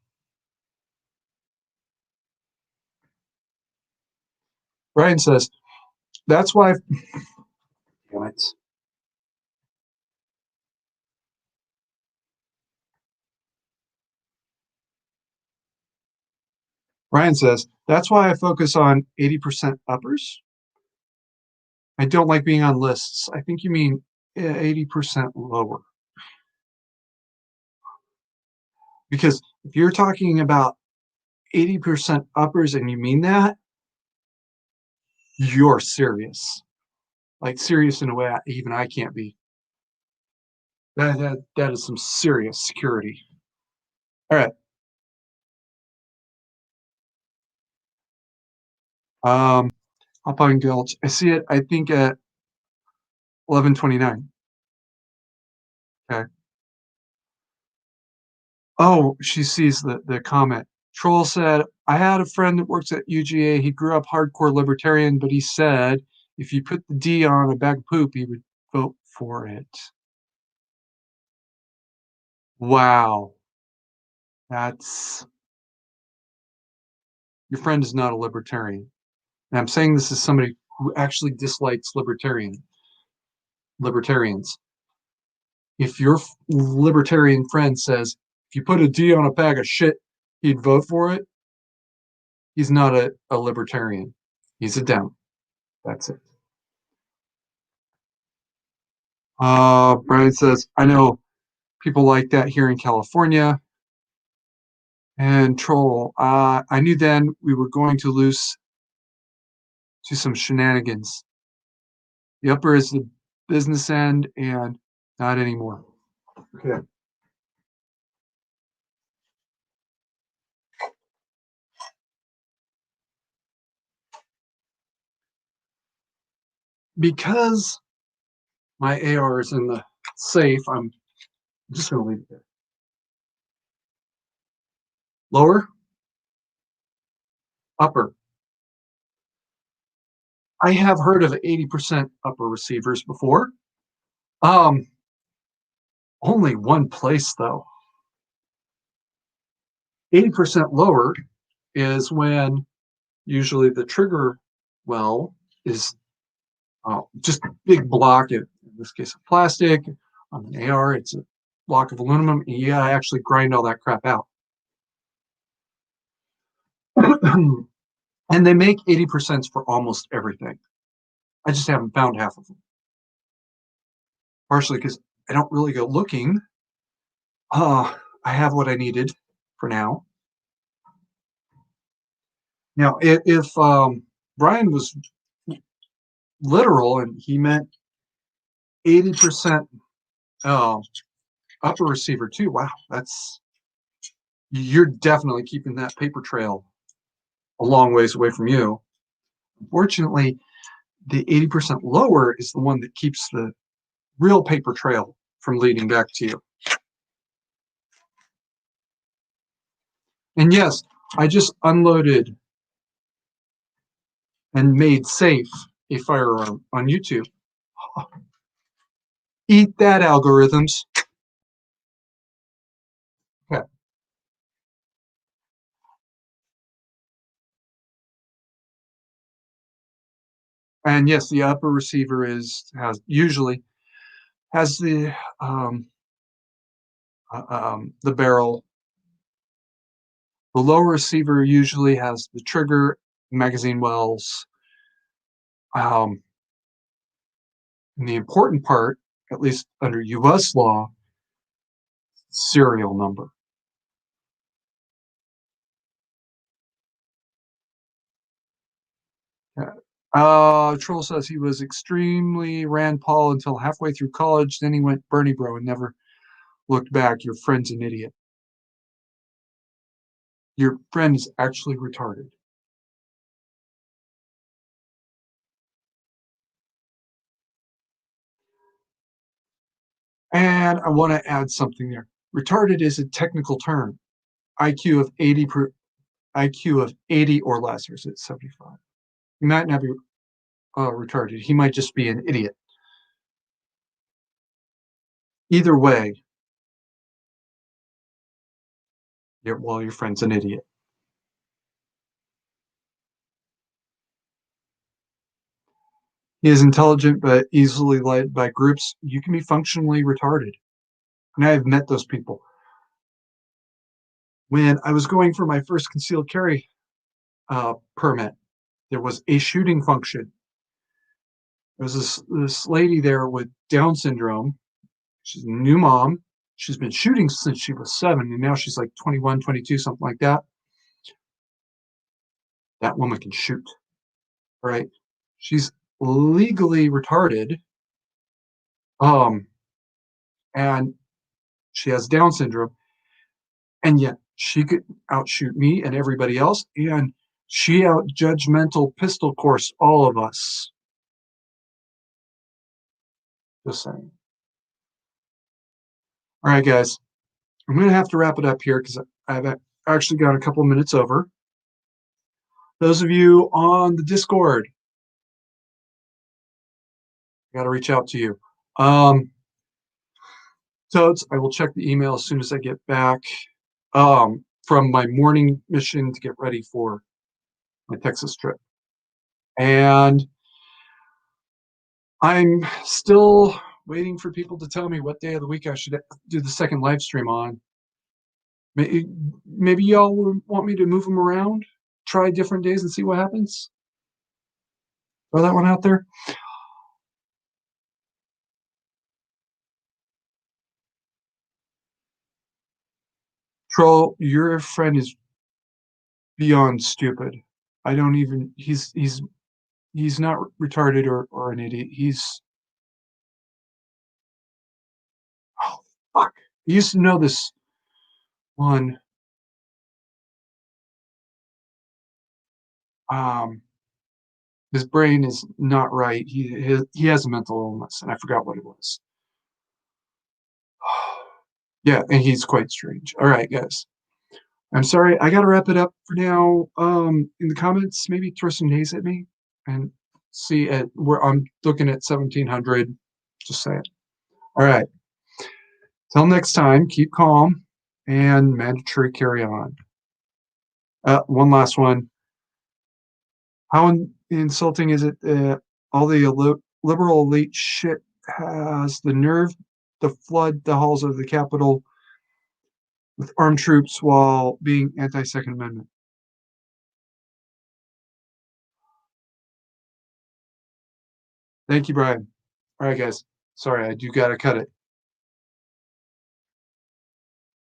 Ryan says, that's why. Damn it. Ryan says, that's why I focus on 80% uppers. I don't like being on lists. I think you mean 80% lower. Because if you're talking about 80% uppers and you mean that, you're serious. Like serious in a way even I can't be. That is some serious security. All right. Alpine Gulch. I see it, I think at 11:29. Okay. Oh, she sees the comment. Troll said, I had a friend that works at UGA. He grew up hardcore libertarian, but he said if you put the D on a bag of poop, he would vote for it. Wow. That's Your friend is not a libertarian. And I'm saying this as somebody who actually dislikes libertarians. If your libertarian friend says if you put a D on a bag of shit, he'd vote for it, he's not a libertarian. He's a Dem. That's it. Brian says, I know people like that here in California. And Troll, I knew then we were going to lose to some shenanigans. The upper is the business end, and not anymore. Okay. Because my AR is in the safe, I'm just going to leave it there. Lower, upper. I have heard of 80% upper receivers before. Um, Only one place though. 80% lower is when usually the trigger well is just a big block, in this case of plastic. On an AR, it's a block of aluminum, and you gotta actually grind all that crap out. And they make 80% for almost everything. I just haven't found half of them. Partially because I don't really go looking. I have what I needed for now. Now, if Brian was literal and he meant 80% upper receiver too, wow, that's you're definitely keeping that paper trail a long ways away from you. Unfortunately, the 80% lower is the one that keeps the real paper trail from leading back to you. And yes, I just unloaded and made safe a firearm on YouTube. Eat that, algorithms. Okay. And yes, the upper receiver usually has the barrel. The lower receiver usually has the trigger, magazine wells, and the important part, at least under U.S. law, serial number. Troll says he was extremely Rand Paul until halfway through college. Then he went Bernie bro and never looked back. Your friend's an idiot. Your friend is actually retarded. And I want to add something there. Retarded is a technical term. IQ of 80 IQ of 80 or less, or is it 75? He might not be retarded. He might just be an idiot. Either way, your friend's an idiot. He is intelligent but easily led by groups. You can be functionally retarded. And I have met those people. When I was going for my first concealed carry permit, there was a shooting function. There was this lady there with Down syndrome. She's a new mom. She's been shooting since she was 7, and now she's like 21, 22, something like that. That woman can shoot, right? She's legally retarded, um, and she has Down syndrome, and yet she could outshoot me and everybody else, and she out judgmental pistol course all of us. Just saying. All right, guys, I'm going to have to wrap it up here because I've actually got a couple of minutes over. Those of you on the Discord, I got to reach out to you. Toads, I will check the email as soon as I get back from my morning mission to get ready for my Texas trip. And I'm still waiting for people to tell me what day of the week I should do the second live stream on. Maybe y'all want me to move them around, try different days and see what happens. Throw that one out there. Troll, your friend is beyond stupid. I don't even. He's not retarded or an idiot. He's oh fuck. I used to know this one. Um, his brain is not right. He has a mental illness, and I forgot what it was. Yeah, and he's quite strange. All right, guys. I'm sorry. I got to wrap it up for now. In the comments, maybe throw some nays at me and see at where I'm looking at 1700. Just saying. All right. Till next time, keep calm and mandatory carry on. One last one. How insulting is it that all the liberal elite shit has the nerve to flood the halls of the Capitol with armed troops while being anti-Second Amendment? Thank you, Brian. All right, guys. Sorry, I do gotta cut it.